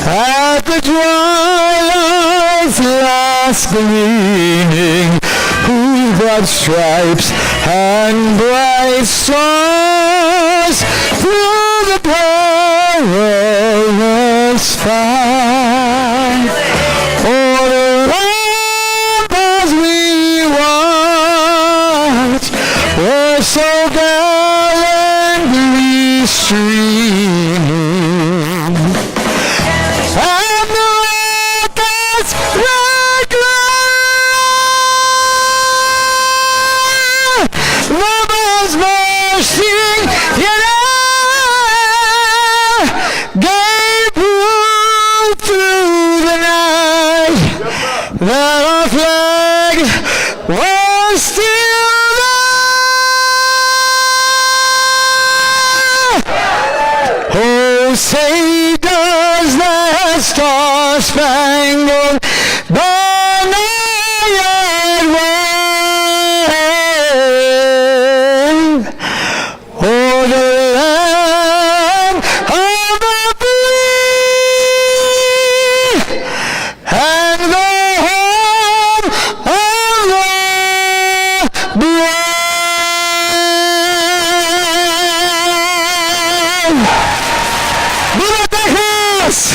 At the twilight's last gleaming, whose broad stripes and bright stars through the perilous fight. For the lamp as we watch were so gallantly streaming, and the rockets red glare, the bells bursting in air, gave proof through the night that our flag was still there. Oh, say does that star-spangled banner yet wave o'er the land of the free and the home of the brave. ¡Viva Texas!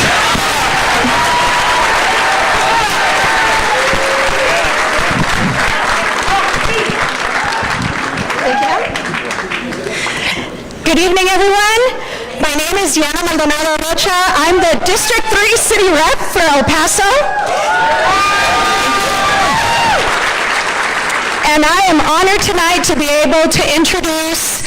Good evening, everyone. My name is Yana Maldonado Rocha. I'm the District 3 City Rep for El Paso. And I am honored tonight to be able to introduce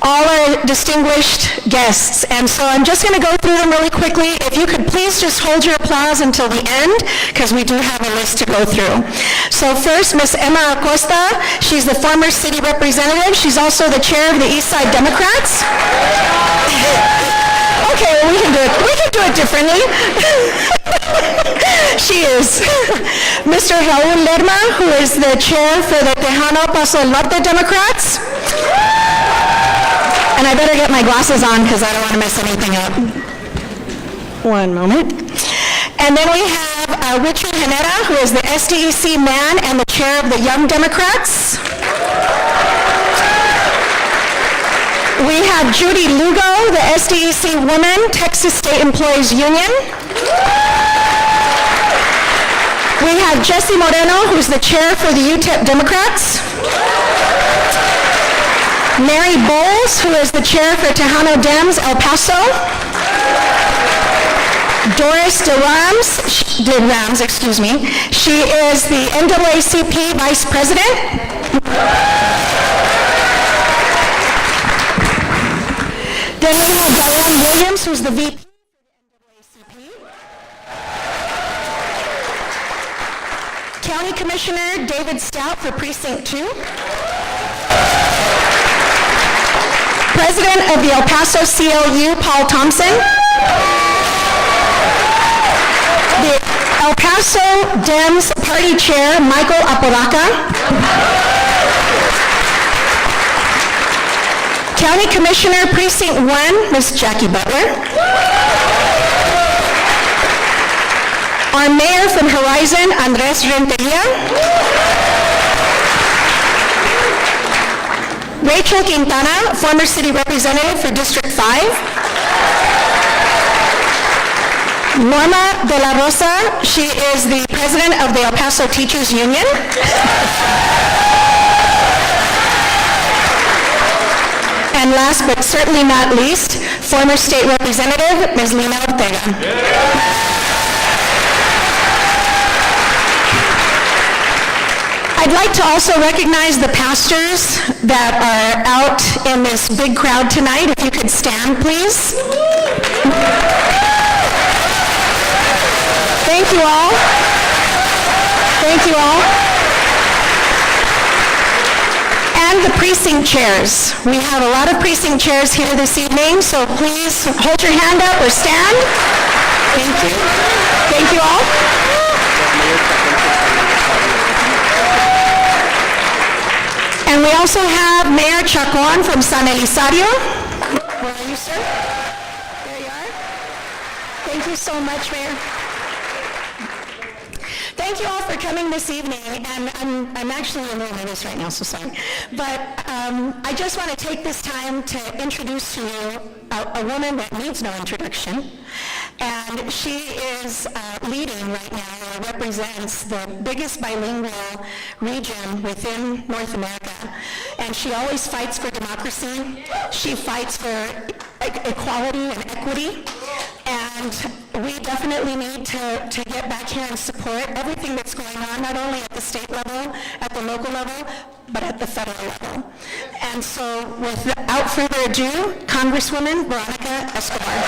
all our distinguished guests. And so I'm just going to go through them really quickly. If you could please just hold your applause until the end, because we do have a list to go through. So first, Ms. Emma Acosta. She's the former city representative. She's also the chair of the East Side Democrats. Okay, well, we can do it differently. She is Mr. Raul Lerma, who is the chair for the Tejano Paso Norte Democrats. And I better get my glasses on because I don't want to mess anything up. One moment. And then we have Richard Hanera, who is the SDEC man and the chair of the Young Democrats. We have Judy Lugo, the SDEC woman, Texas State Employees Union. We have Jesse Moreno, who's the chair for the UTEP Democrats. Mary Bowles, who is the chair for Tejano Dems El Paso. Doris DeRams, she is the NAACP Vice President. Then we have Diane Williams, who's the VP for the NAACP. County Commissioner David Stout for Precinct 2. President of the El Paso CLU, Paul Thompson. The El Paso Dems Party Chair, Michael Apodaca. County Commissioner, Precinct 1, Ms. Jackie Butler. Our Mayor from Horizon, Andres Renteria. Rachel Quintana, former city representative for District 5. Norma de la Rosa, she is the president of the El Paso Teachers Union. And last but certainly not least, former state representative, Ms. Lina Ortega. I'd like to also recognize the pastors that are out in this big crowd tonight. If you could stand, please. Thank you all. Thank you all. And the precinct chairs. We have a lot of precinct chairs here this evening, so please hold your hand up or stand. Thank you. Thank you all. And we also have Mayor Chacon from San Elizario. Where are you, sir? There you are. Thank you. you so much, Mayor. Thank you all for coming this evening, and I'm actually a little nervous right now, so sorry. But I just want to take this time to introduce to you a woman that needs no introduction. And she is leading right now, or represents the biggest bilingual region within North America. And she always fights for democracy. She fights for equality and equity. And we definitely need to get back here and support everything that's going on, not only at the state level, at the local level, but at the federal level. And so without further ado, Congresswoman Veronica Escobar.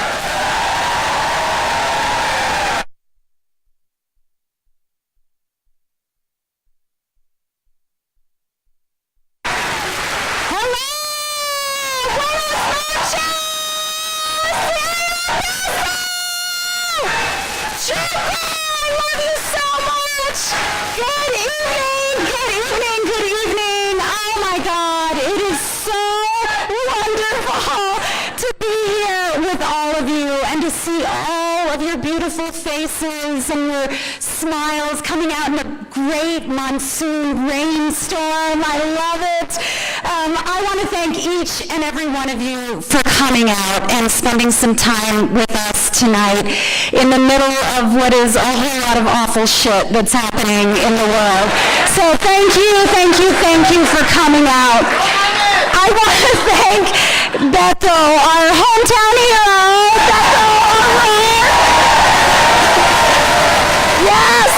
Beautiful faces and your smiles coming out in a great monsoon rainstorm. I love it. I want to thank each and every one of you for coming out and spending some time with us tonight in the middle of what is a whole lot of awful shit that's happening in the world. So thank you for coming out. I want to thank Beto, our hometown hero, Beto O'Rourke. Yes.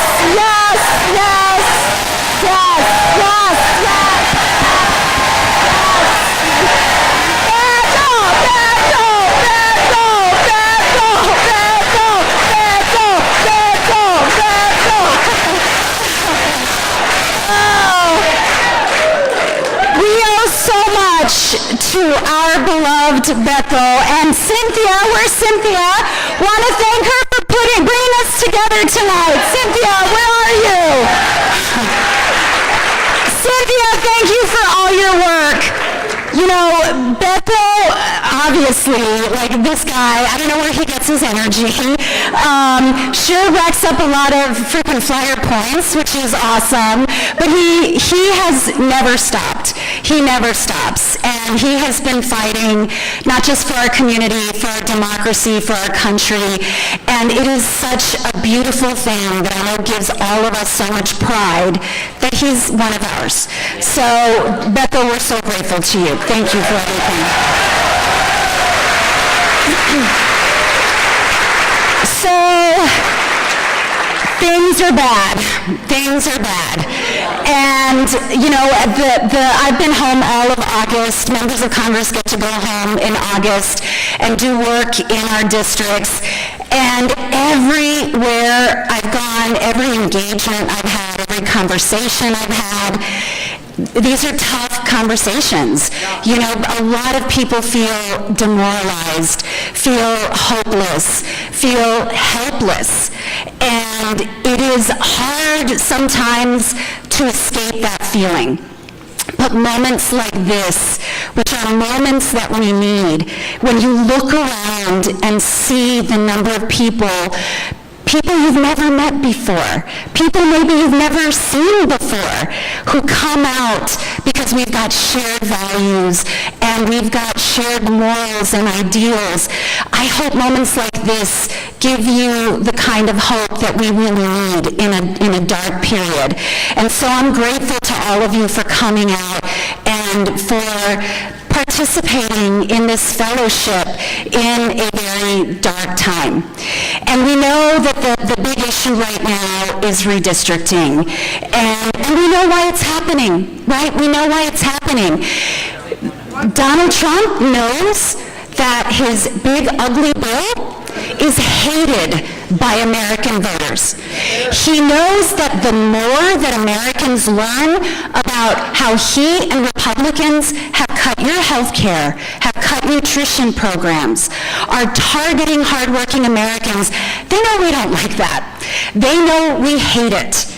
We owe so much to our beloved Beto and Cynthia. Where's Cynthia? Want to thank her for bringing us together tonight. Cynthia, where are you? Cynthia, thank you for all your work. You know, Beto, obviously, like this guy, I don't know where he gets his energy. Sure racks up a lot of frequent flyer points, which is awesome, but he has never stopped. He never stops, and he has been fighting not just for our community, for our democracy, for our country, and it is such a beautiful thing that I know gives all of us so much pride that he's one of ours. So, Beto, we're so grateful to you. Thank you for everything. So, things are bad. And, you know, I've been home all of August. Members of Congress get to go home in August and do work in our districts. And everywhere I've gone, every engagement I've had, every conversation I've had, these are tough conversations. You know, a lot of people feel demoralized, feel hopeless, feel helpless. And it is hard sometimes to escape that feeling. But moments like this, which are moments that we need, when you look around and see the number of people you've never met before, people maybe you've never seen before, who come out because we've got shared values and we've got shared morals and ideals. I hope moments like this give you the kind of hope that we really need in a dark period. And so I'm grateful to all of you for coming out and for participating in this fellowship in a very dark time. And we know that the big issue right now is redistricting. And we know why it's happening, right? We know why it's happening. Donald Trump knows that his big, ugly bill is hated by American voters. He knows that the more that Americans learn about how he and Republicans have cut your health care, have cut nutrition programs, are targeting hardworking Americans, they know we don't like that. They know we hate it.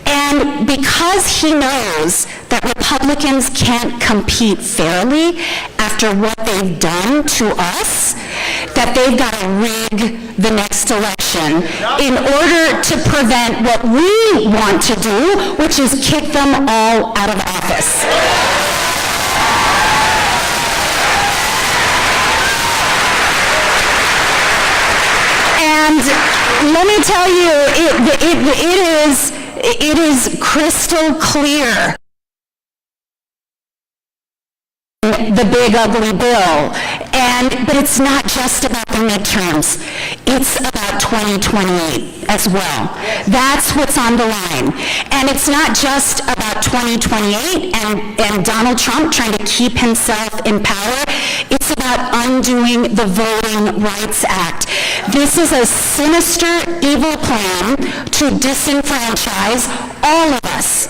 And because he knows that Republicans can't compete fairly after what they've done to us, that they've got to rig the next election in order to prevent what we want to do, which is kick them all out of office. And let me tell you, it is crystal clear. The big ugly bill, but it's not just about the midterms. It's about 2028 as well. That's what's on the line. And it's not just about 2028 and Donald Trump trying to keep himself in power. It's about undoing the Voting Rights Act. This is a sinister, evil plan to disenfranchise all of us.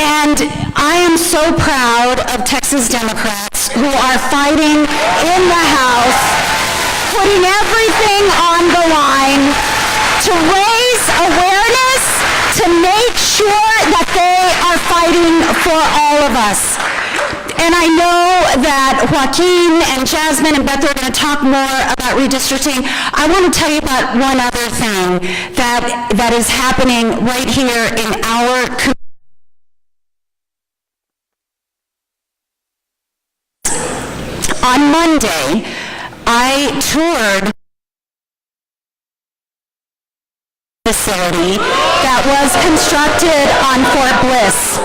And I am so proud of Texas Democrats who are fighting in the House, putting everything on the line to raise awareness, to make sure that they are fighting for all of us. And I know that Joaquin and Jasmine and Beto are going to talk more about redistricting. I want to tell you about one other thing that is happening right here in our community. On Monday, I toured a facility that was constructed on Fort Bliss.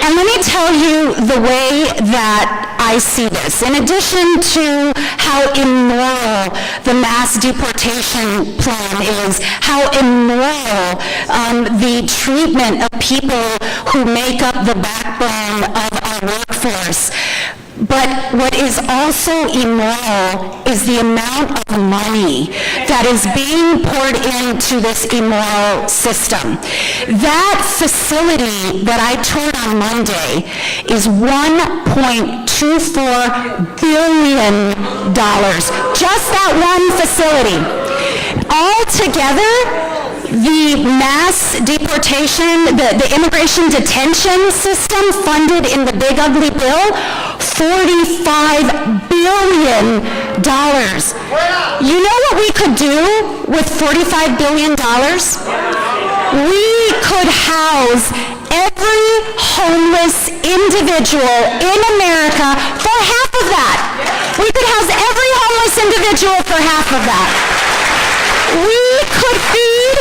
And let me tell you the way that I see this. In addition to how immoral the mass deportation plan is, how immoral the treatment of people who make up the backbone of our workforce, but what is also immoral is the amount of money that is being poured into this immoral system. That facility that I toured on Monday is $1.24 billion. Just that one facility. Altogether, the mass deportation, the immigration detention system funded in the big ugly bill, $45 billion. You know what we could do with $45 billion? We could house every homeless individual in America for half of that. We could house every homeless individual for half of that. We could feed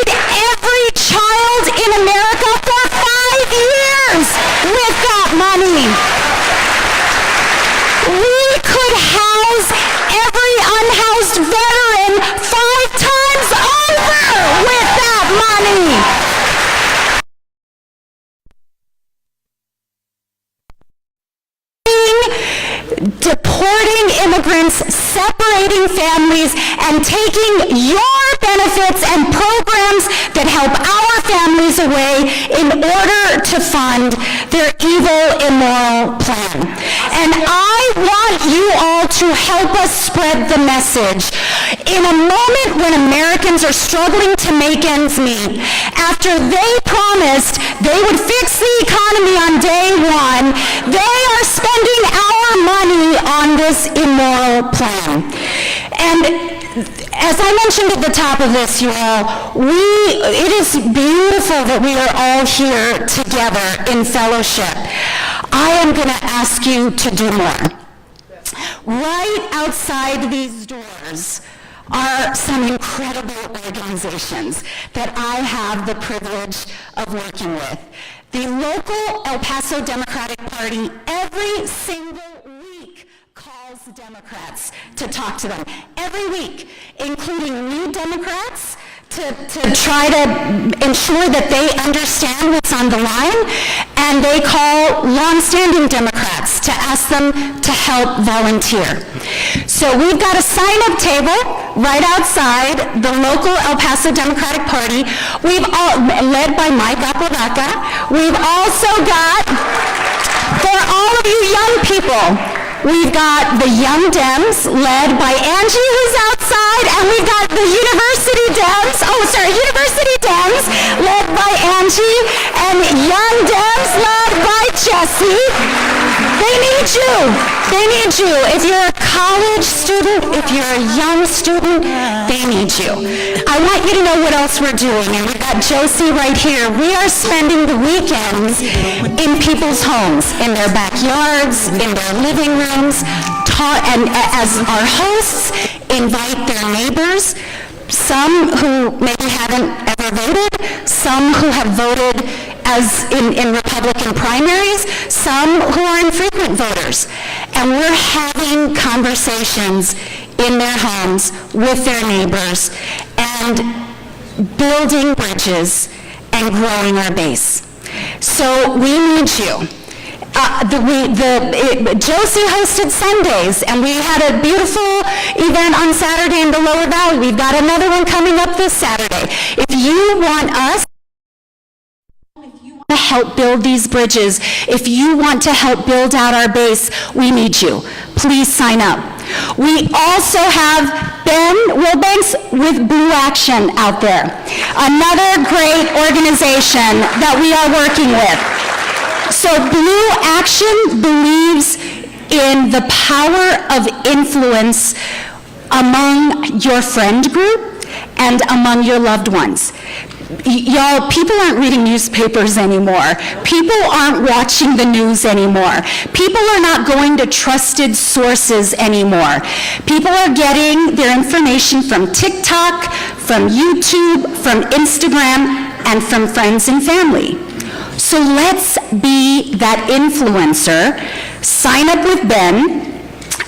every child in America for 5 years with that money. We could house every unhoused veteran 5 times over with that money. Deporting immigrants, separating families, and taking your benefits and programs that help our families away in order to fund their evil, immoral plan. And I want you all to help us spread the message. In a moment when Americans are struggling to make ends meet, after they promised they would fix the economy on day one, they are spending our money on this immoral plan. And as I mentioned at the top of this, you all, it is beautiful that we are all here together in fellowship. I am going to ask you to do more. Right outside these doors are some incredible organizations that I have the privilege of working with. The local El Paso Democratic Party every single week calls Democrats to talk to them. Every week, including new Democrats, to try to ensure that they understand what's on the line, and they call longstanding Democrats to ask them to help volunteer. So we've got a sign-up table right outside the local El Paso Democratic Party. We've all, led by Mike Apodaca. We've also got, for all of you young people, we've got the Young Dems led by Angie, who's outside, and we've got the University Dems led by Angie, and Young Dems led by Jesse. They need you. They need you. If you're a college student, if you're a young student, they need you. I want you to know what else we're doing. And we've got Josie right here. We are spending the weekends in people's homes, in their backyards, in their living rooms, and as our hosts, invite their neighbors, some who maybe haven't ever voted, some who have voted as in Republican primaries, some who are infrequent voters. And we're having conversations in their homes with their neighbors and building bridges and growing our base. So we need you. Josie hosted Sundays, and we had a beautiful event on Saturday in the Lower Valley. We've got another one coming up this Saturday. If you want us to help build these bridges, if you want to help build out our base, we need you. Please sign up. We also have Ben Wilbanks with Blue Action out there, another great organization that we are working with. So Blue Action believes in the power of influence among your friend group and among your loved ones. Y'all, people aren't reading newspapers anymore. People aren't watching the news anymore. People are not going to trusted sources anymore. People are getting their information from TikTok, from YouTube, from Instagram, and from friends and family. So let's be that influencer. Sign up with Ben,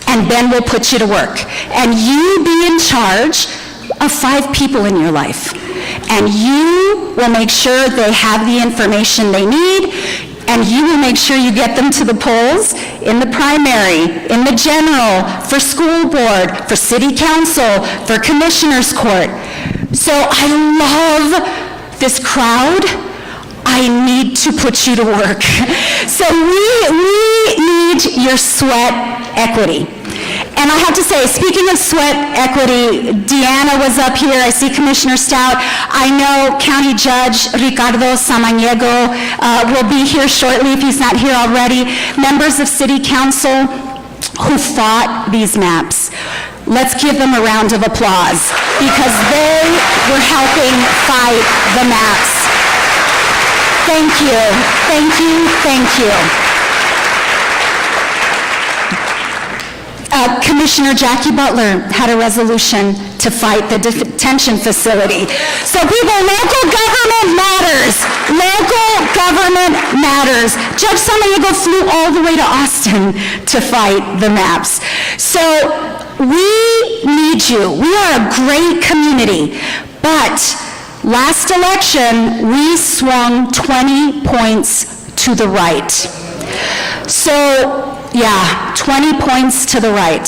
and Ben will put you to work. And you be in charge of 5 people in your life. And you will make sure they have the information they need, and you will make sure you get them to the polls in the primary, in the general, for school board, for city council, for commissioner's court. So I love this crowd. I need to put you to work. So we need your sweat equity. And I have to say, speaking of sweat equity, Deanna was up here. I see Commissioner Stout. I know County Judge Ricardo Samaniego will be here shortly if he's not here already. Members of City Council who fought these maps. Let's give them a round of applause because they were helping fight the maps. Thank you, thank you, thank you. Commissioner Jackie Butler had a resolution to fight the detention facility. So people, local government matters. Local government matters. Judge Samaniego flew all the way to Austin to fight the maps. So we need you. We are a great community, but last election, we swung 20 points to the right. So, yeah, 20 points to the right.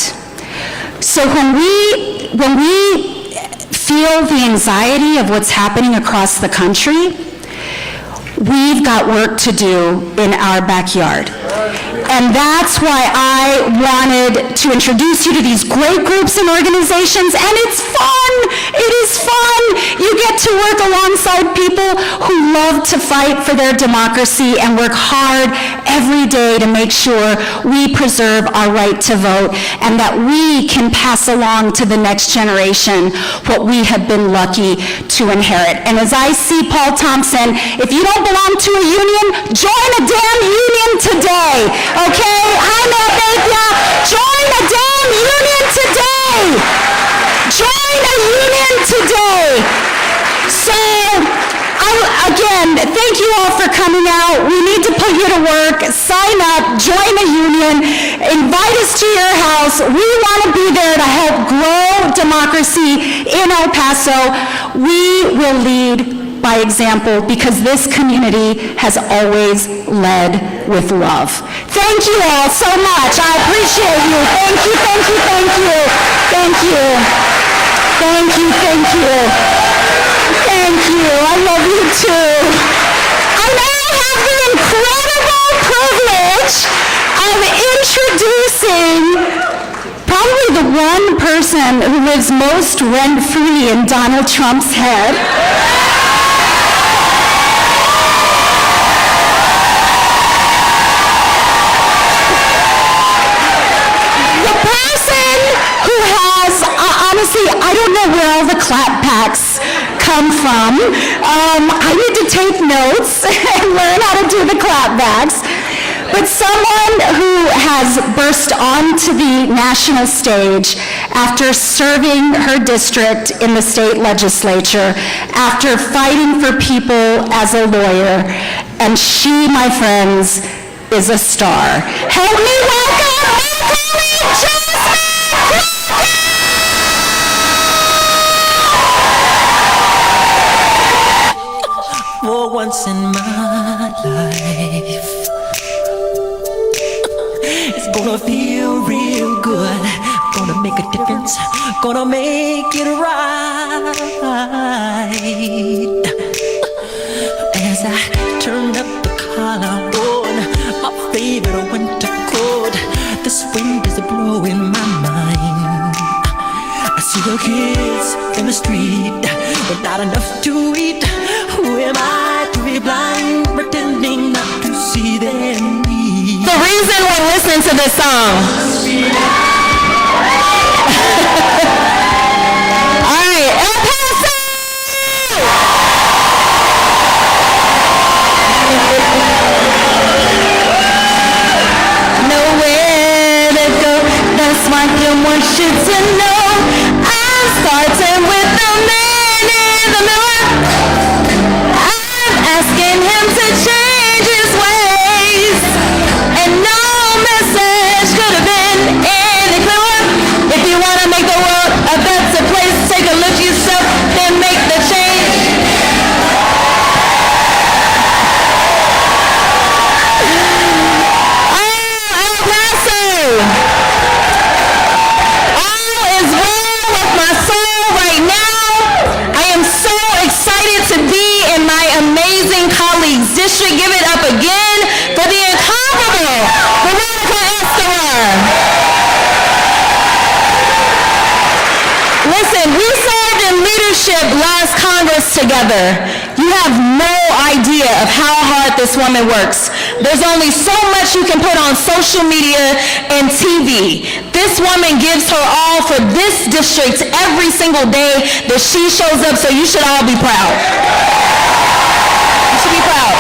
So when we feel the anxiety of what's happening across the country, we've got work to do in our backyard. And that's why I wanted to introduce you to these great groups and organizations, and it's fun. It is fun. You get to work alongside people who love to fight for their democracy and work hard every day to make sure we preserve our right to vote and that we can pass along to the next generation what we have been lucky to inherit. And as I see Paul Thompson, if you don't belong to a union, join a damn union today, okay? Hi, Matt. Join a damn union today. Join a union today. So, again, thank you all for coming out. We need to put you to work. Sign up, join a union, invite us to your house. We want to be there to help grow democracy in El Paso. We will lead by example because this community has always led with love. Thank you all so much. I appreciate you. Thank you, thank you, thank you. Thank you. Thank you, thank you. Thank you. I love you too. I now have the incredible privilege of introducing probably the one person who lives most rent-free in Donald Trump's head. know where all the clapbacks come from. I need to take notes and learn how to do the clapbacks. But someone who has burst onto the national stage after serving her district in the state legislature, after fighting for people as a lawyer, and she, my friends, is a star. Help me welcome my colleague, Jasmine! For once in my life, it's gonna feel real good. Gonna make a difference. Gonna make it right. As I turn up the collar on my favorite winter coat, this wind is blowing my mind. I see the kids in the street with not enough to eat. Who am I to be blind, pretending not to see their needs? The reason we're listening to this song. All right, El Paso! Nowhere to go, that's why I want you to know. I'm starting with the man in the mirror. I'm asking him to change his ways, and no message could have been any clearer. If you want to make the world a better place, take a look yourself, then make the change. El Paso! All is well with my soul right now. I am so excited to be in my amazing colleague's district. Give it up again for the incomparable Veronica Escobar. Listen, we served in leadership last Congress together. You have no idea of how hard this woman works. There's only so much you can put on social media and TV. This woman gives her all for this district every single day that she shows up, so you should all be proud. You should be proud.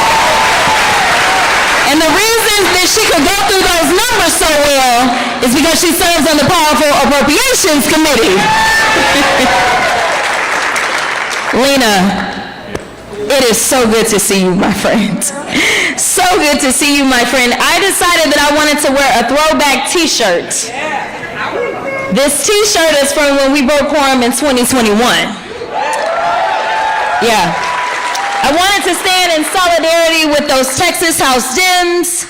And the reason that she could go through those numbers so well is because she serves on the Powerful Appropriations Committee. Lena, it is so good to see you, my friend. So good to see you, my friend. I decided that I wanted to wear a throwback t-shirt. This t-shirt is from when we broke quorum in 2021. Yeah. I wanted to stand in solidarity with those Texas House Dems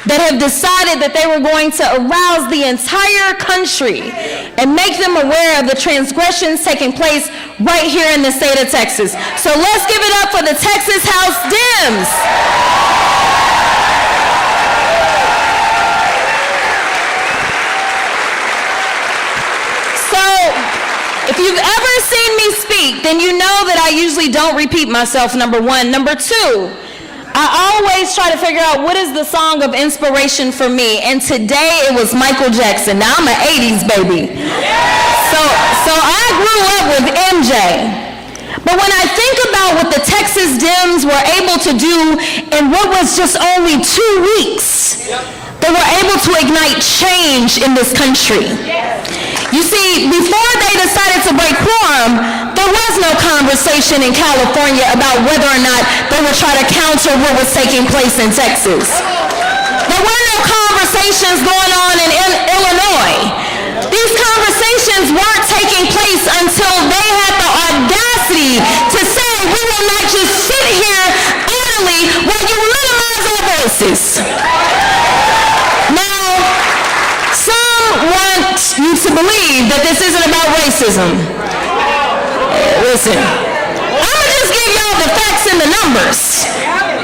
that have decided that they were going to arouse the entire country and make them aware of the transgressions taking place right here in the state of Texas. So let's give it up for the Texas House Dems. So, if you've ever seen me speak, then you know that I usually don't repeat myself, number one. Number two, I always try to figure out what is the song of inspiration for me, and today it was Michael Jackson. Now I'm an 80s baby. So I grew up with MJ. But when I think about what the Texas Dems were able to do in what was just only 2 weeks, they were able to ignite change in this country. You see, before they decided to break quorum, there was no conversation in California about whether or not they would try to counter what was taking place in Texas. There were no conversations going on in Illinois. These conversations weren't taking place until they had the audacity to say, we will not just sit here idly while you minimize our voices. Now, some want you to believe that this isn't about racism. Listen, I'm going to just give y'all the facts and the numbers.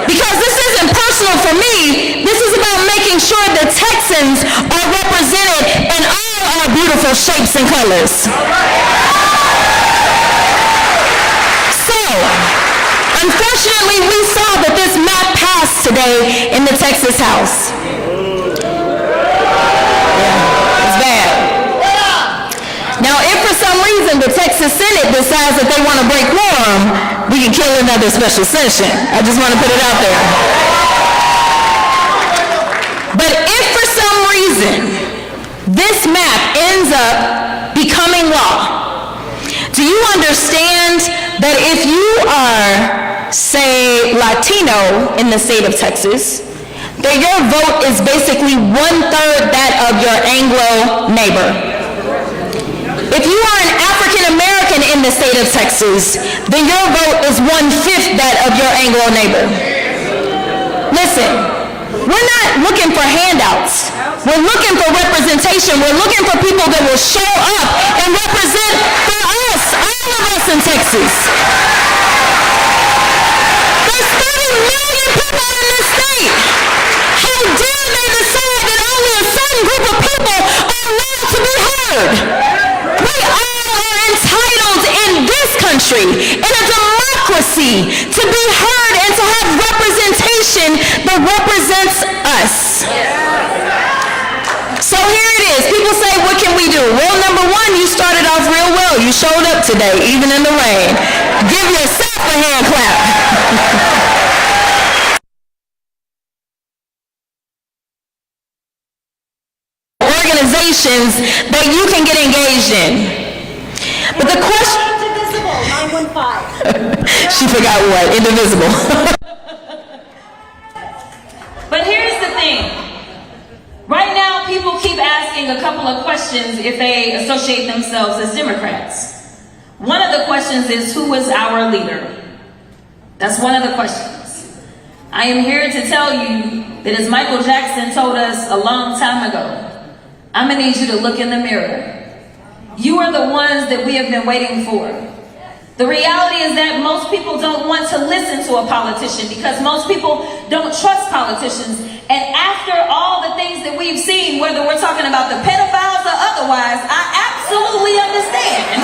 Because this isn't personal for me. This is about making sure that Texans are represented in all our beautiful shapes and colors. So, unfortunately, we saw that this map passed today in the Texas House. Yeah, it's bad. Now, if for some reason the Texas Senate decides that they want to break quorum, we can kill another special session. I just want to put it out there. But if for some reason this map ends up becoming law, do you understand that if you are, say, Latino in the state of Texas, that your vote is basically 1/3 that of your Anglo neighbor? If you are an African American in the state of Texas, then your vote is 1/5 that of your Anglo neighbor. Listen, we're not looking for handouts. We're looking for representation. We're looking for people that will show up and represent for us, all of us in Texas. There's 30 million people in this state. How dare they decide that only a certain group of people are allowed to be heard? We all are entitled in this country, in a democracy, to be heard and to have representation that represents us. So here it is. People say, what can we do? Well, number one, you started off real well. You showed up today, even in the rain. Give yourself a hand clap. Organizations that you can get engaged in. But the question... Indivisible, 915. She forgot what? Indivisible. But here's the thing. Right now, people keep asking a couple of questions if they associate themselves as Democrats. One of the questions is, who is our leader? That's one of the questions. I am here to tell you that, as Michael Jackson told us a long time ago, I'm going to need you to look in the mirror. You are the ones that we have been waiting for. The reality is that most people don't want to listen to a politician because most people don't trust politicians. And after all the things that we've seen, whether we're talking about the pedophiles or otherwise, I absolutely understand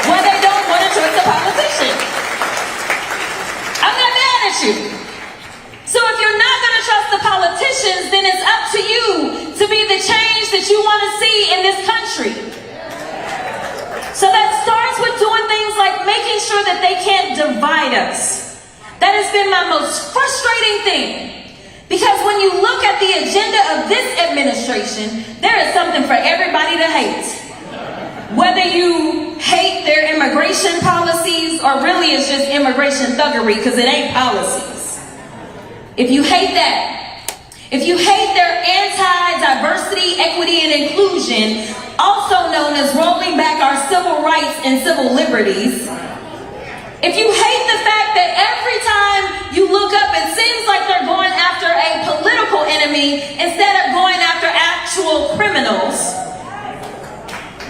why they don't want to trust a politician. I'm not mad at you. So if you're not going to trust the politicians, then it's up to you to be the change that you want to see in this country. So that starts with doing things like making sure that they can't divide us. That has been my most frustrating thing. Because when you look at the agenda of this administration, there is something for everybody to hate. Whether you hate their immigration policies or really it's just immigration thuggery because it ain't policies. If you hate that, if you hate their anti-diversity, equity, and inclusion, also known as rolling back our civil rights and civil liberties, if you hate the fact that every time you look up, it seems like they're going after a political enemy instead of going after actual criminals,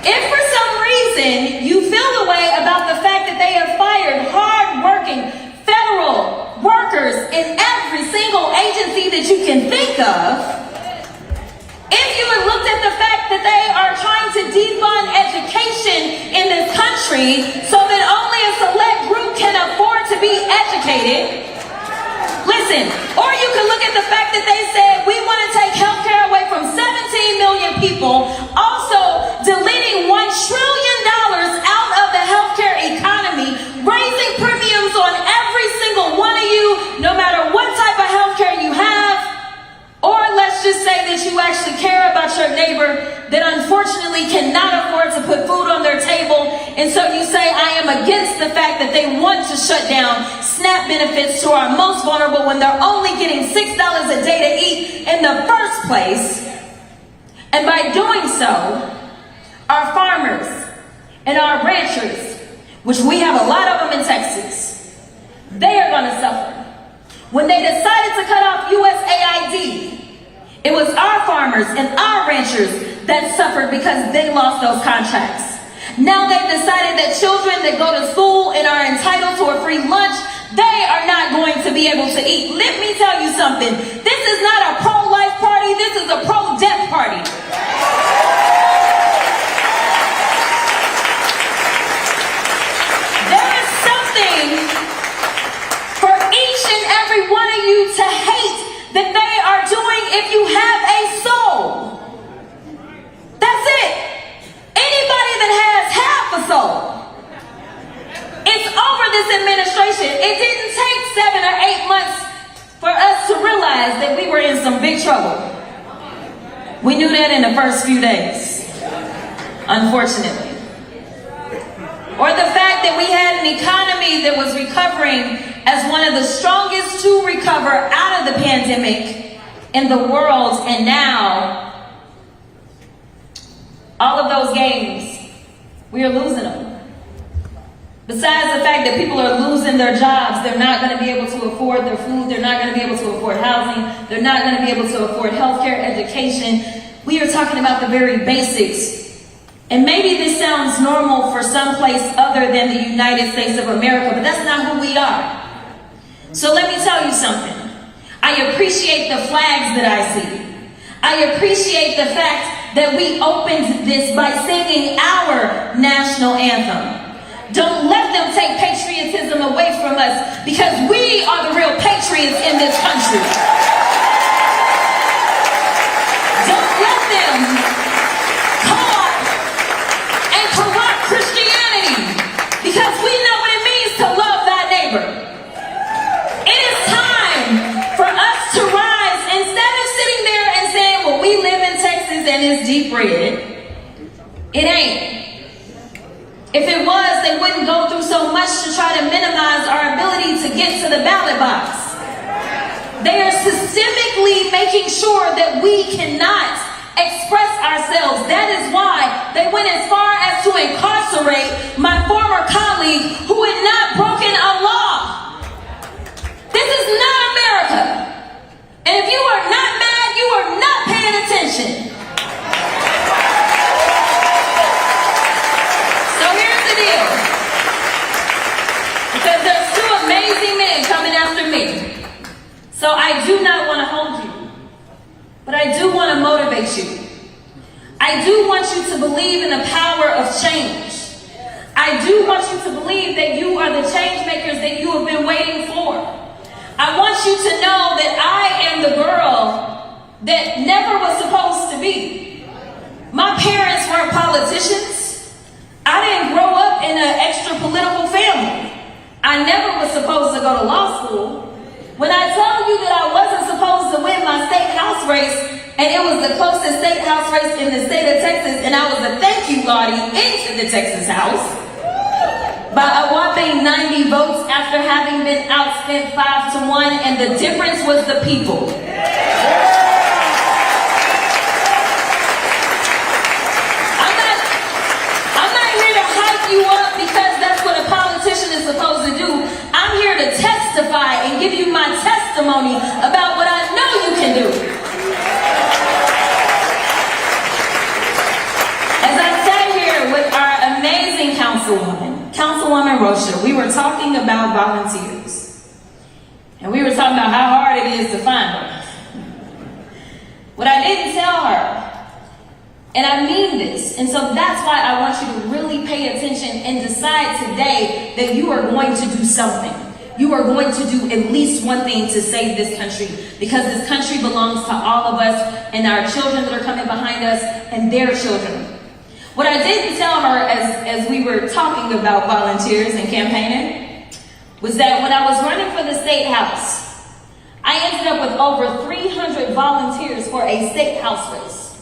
if for some reason you feel the way about the fact that they have fired hard-working federal workers in every single agency that you can think of, if you have looked at the fact that they are trying to defund education in this country so that only a select group can afford to be educated, listen, or you can look at the fact that they said we want to take healthcare away from 17 million people, also deleting $1 trillion out of the healthcare economy, raising premiums on every single one of you, no matter what type of healthcare you have, or let's just say that you actually care about your neighbor that unfortunately cannot afford to put food on their table, and so you say, I am against the fact that they want to shut down SNAP benefits to our most vulnerable when they're only getting $6 a day to eat in the first place. And by doing so, our farmers and our ranchers, which we have a lot of them in Texas, they are going to suffer. When they decided to cut off USAID, it was our farmers and our ranchers that suffered because they lost those contracts. Now they've decided that children that go to school and are entitled to a free lunch, they are not going to be able to eat. Let me tell you something. This is not a pro-life party. This is a pro-death party. There is something for each and every one of you to hate that they are doing if you have a soul. That's it. Anybody that has generation, it didn't take 7 or 8 months for us to realize that we were in some big trouble. We knew that in the first few days, unfortunately. Or the fact that we had an economy that was recovering as one of the strongest to recover out of the pandemic in the world, and now all of those games, we are losing them. Besides the fact that people are losing their jobs, they're not going to be able to afford their food, they're not going to be able to afford housing, they're not going to be able to afford healthcare, education. We are talking about the very basics. And maybe this sounds normal for some place other than the United States of America, but that's not who we are. So let me tell you something. I appreciate the flags that I see. I appreciate the fact that we opened this by singing our national anthem. Don't let them take patriotism away from us, because we are the real patriots in this country. Don't let them co-opt and corrupt Christianity, because we know what it means to love thy neighbor. It is time for us to rise, instead of sitting there and saying, well, we live in Texas and it's deep red. It ain't. If it was, they wouldn't go through so much to try to minimize our ability to get to the ballot box. They are systemically making sure that we cannot express ourselves. That is why they went as far as to incarcerate my former colleague who had not broken a law. This is not America. And if you are not mad, you are not paying attention. Because there's 2 amazing men coming after me. So I do not want to hold you, but I do want to motivate you. I do want you to believe in the power of change. I do want you to believe that you are the change makers that you have been waiting for. I want you to know that I am the girl that never was supposed to be. My parents weren't politicians. I didn't grow up in an extra political family. I never was supposed to go to law school. When I tell you that I wasn't supposed to win my state house race, and it was the closest state house race in the state of Texas, and I was a thank you Lottie into the Texas House by a whopping 90 votes after having been outspent 5-1, and the difference was the people. I'm not here to hype you up because that's what a politician is supposed to do. I'm here to testify and give you my testimony about what I know you can do. As I sat here with our amazing Councilwoman Rocha, we were talking about volunteers. And we were talking about how hard it is to find them. What I didn't tell her, and I mean this, and so that's why I want you to really pay attention and decide today that you are going to do something. You are going to do at least one thing to save this country, because this country belongs to all of us and our children that are coming behind us and their children. What I didn't tell her as we were talking about volunteers and campaigning was that when I was running for the state house, I ended up with over 300 volunteers for a state house race.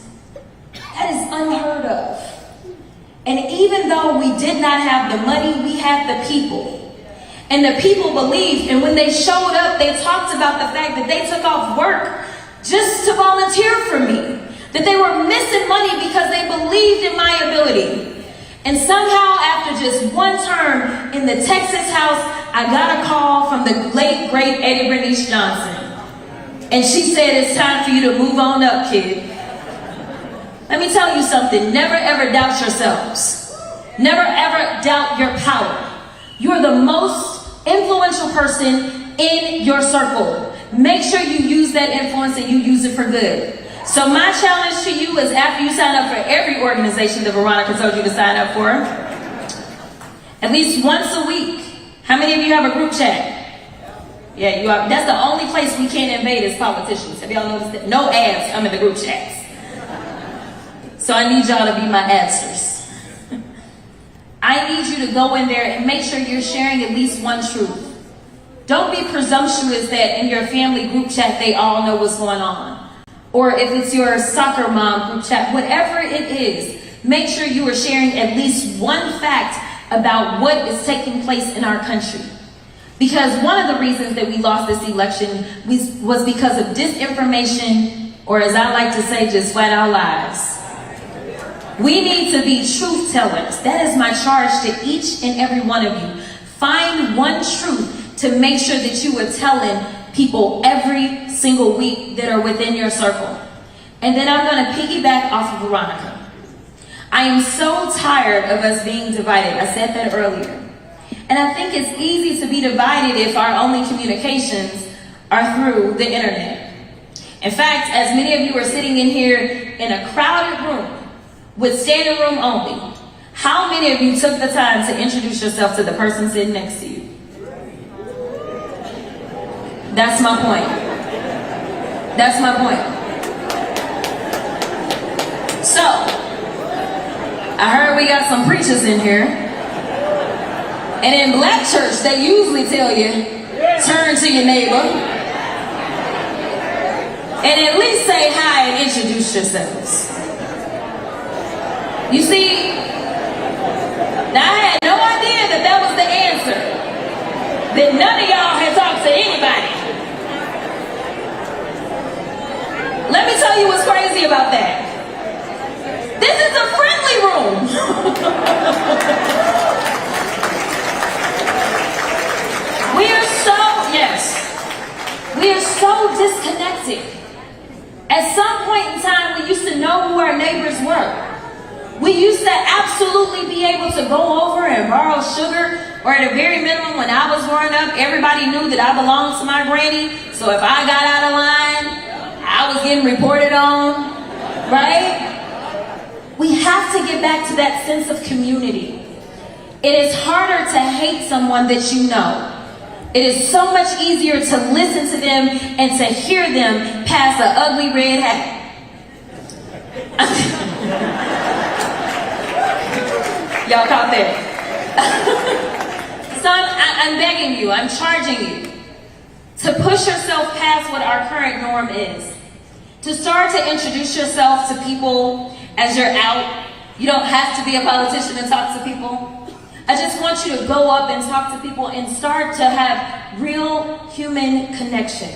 That is unheard of. And even though we did not have the money, we had the people. And the people believed, and when they showed up, they talked about the fact that they took off work just to volunteer for me. That they were missing money because they believed in my ability. And somehow, after just one term in the Texas House, I got a call from the late, great Eddie Bernice Johnson. And she said, it's time for you to move on up, kid. Let me tell you something. Never ever doubt yourselves. Never ever doubt your power. You're the most influential person in your circle. Make sure you use that influence and you use it for good. So my challenge to you is, after you sign up for every organization that Veronica told you to sign up for, at least once a week. How many of you have a group chat? Yeah, you are. That's the only place we can't invade as politicians. Have y'all noticed that? No ads come in the group chats. So I need y'all to be my adsers. I need you to go in there and make sure you're sharing at least one truth. Don't be presumptuous that in your family group chat they all know what's going on. Or if it's your soccer mom group chat, whatever it is, make sure you are sharing at least one fact about what is taking place in our country. Because one of the reasons that we lost this election was because of disinformation, or as I like to say, just flat out lies. We need to be truth tellers. That is my charge to each and every one of you. Find one truth to make sure that you are telling people every single week that are within your circle. And then I'm going to piggyback off of Veronica. I am so tired of us being divided. I said that earlier. And I think it's easy to be divided if our only communications are through the internet. In fact, as many of you are sitting in here in a crowded room with standing room only, how many of you took the time to introduce yourself to the person sitting next to you? That's my point. That's my point. So, I heard we got some preachers in here. And in black church, they usually tell you, turn to your neighbor and at least say hi and introduce yourselves. You see, now I had no idea that that was the answer. That none of y'all had talked to anybody. Let me tell you what's crazy about that. This is a friendly room. We are so disconnected. At some point in time, we used to know who our neighbors were. We used to absolutely be able to go over and borrow sugar, or at a very minimum, when I was growing up, everybody knew that I belonged to my granny. So if I got out of line, I was getting reported on, right? We have to get back to that sense of community. It is harder to hate someone that you know. It is so much easier to listen to them and to hear them pass an ugly red hat. Y'all caught that? So I'm begging you, I'm charging you to push yourself past what our current norm is. To start to introduce yourself to people as you're out. You don't have to be a politician and talk to people. I just want you to go up and talk to people and start to have real human connection.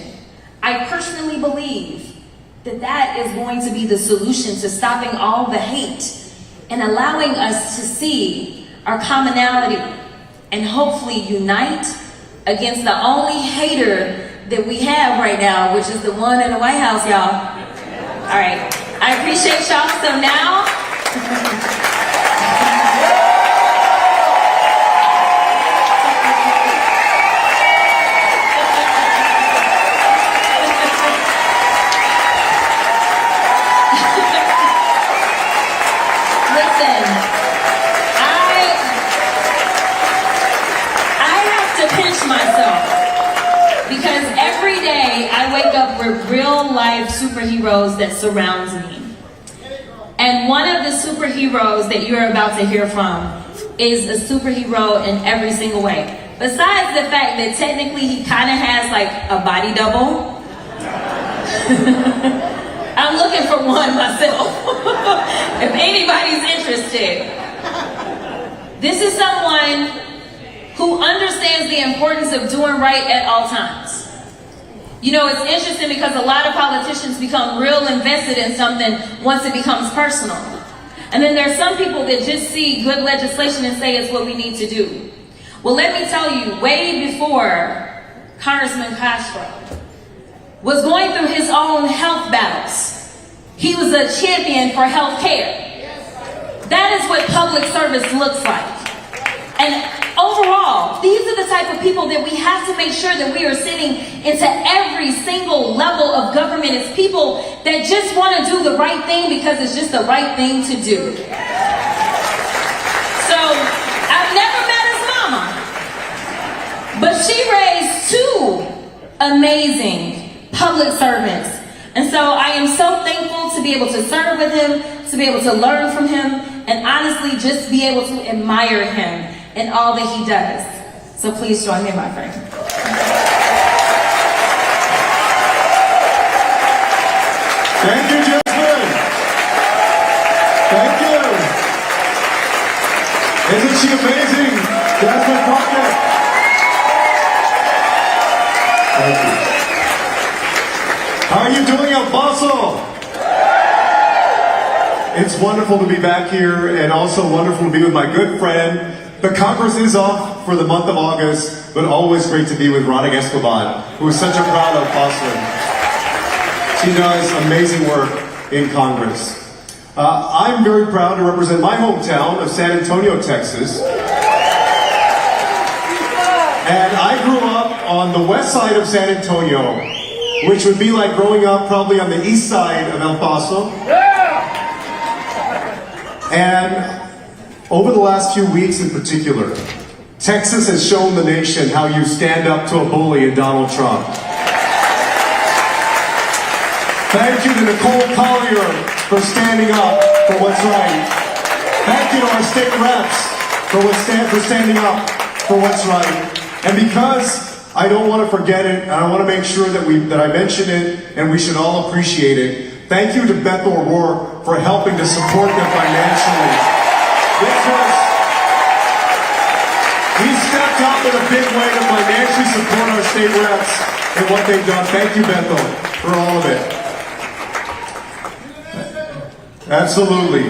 I personally believe that that is going to be the solution to stopping all the hate and allowing us to see our commonality and hopefully unite against the only hater that we have right now, which is the one in the White House, y'all. All right, I appreciate y'all. So now, real life superheroes that surrounds me. And one of the superheroes that you're about to hear from is a superhero in every single way. Besides the fact that technically he kind of has like a body double. I'm looking for one myself. If anybody's interested. This is someone who understands the importance of doing right at all times. You know, it's interesting because a lot of politicians become real invested in something once it becomes personal. And then there's some people that just see good legislation and say it's what we need to do. Well, let me tell you, way before Congressman Castro was going through his own health battles, he was a champion for health care. That is what public service looks like. And overall, these are the type of people that we have to make sure that we are sitting into every single level of government. It's people that just want to do the right thing because it's just the right thing to do. So, I've never met his mama, but she raised two amazing public servants. And so I am so thankful to be able to serve with him, to be able to learn from him, and honestly just be able to admire him and all that he does. So please join me, my friend. Thank you, Jasmine. Thank you. Isn't she amazing? Jasmine Crockett. Thank you. How are you doing, El Paso? It's wonderful to be back here, and also wonderful to be with my good friend. The Congress is off for the month of August, but always great to be with Rana Escobar, who is such a proud El Pasoan. She does amazing work in Congress. I'm very proud to represent my hometown of San Antonio, Texas. And I grew up on the west side of San Antonio, which would be like growing up probably on the east side of El Paso. And over the last few weeks in particular, Texas has shown the nation how you stand up to a bully in Donald Trump. Thank you to Nicole Collier for standing up for what's right. Thank you to our state reps for standing up for what's right. And because I don't want to forget it, and I want to make sure that I mention it, and we should all appreciate it. Thank you to Beto O'Rourke for helping to support them financially. He stepped up in a big way to financially support our state reps and what they've done. Thank you, Beto, for all of it. Absolutely.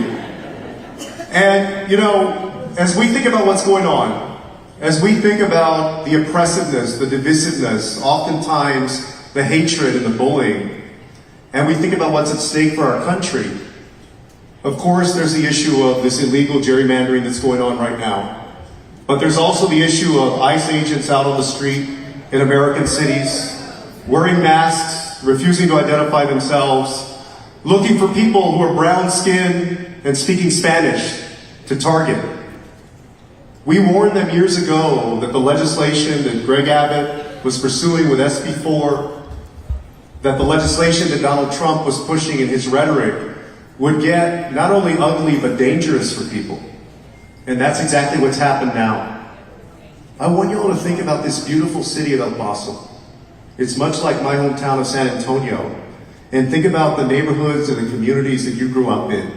And, you know, as we think about what's going on, as we think about the oppressiveness, the divisiveness, oftentimes the hatred and the bullying, and we think about what's at stake for our country, of course there's the issue of this illegal gerrymandering that's going on right now. But there's also the issue of ICE agents out on the street in American cities, wearing masks, refusing to identify themselves, looking for people who are brown-skinned and speaking Spanish to target. We warned them years ago that the legislation that Greg Abbott was pursuing with SB 4, that the legislation that Donald Trump was pushing in his rhetoric would get not only ugly but dangerous for people. And that's exactly what's happened now. I want you all to think about this beautiful city of El Paso. It's much like my hometown of San Antonio. And think about the neighborhoods and the communities that you grew up in.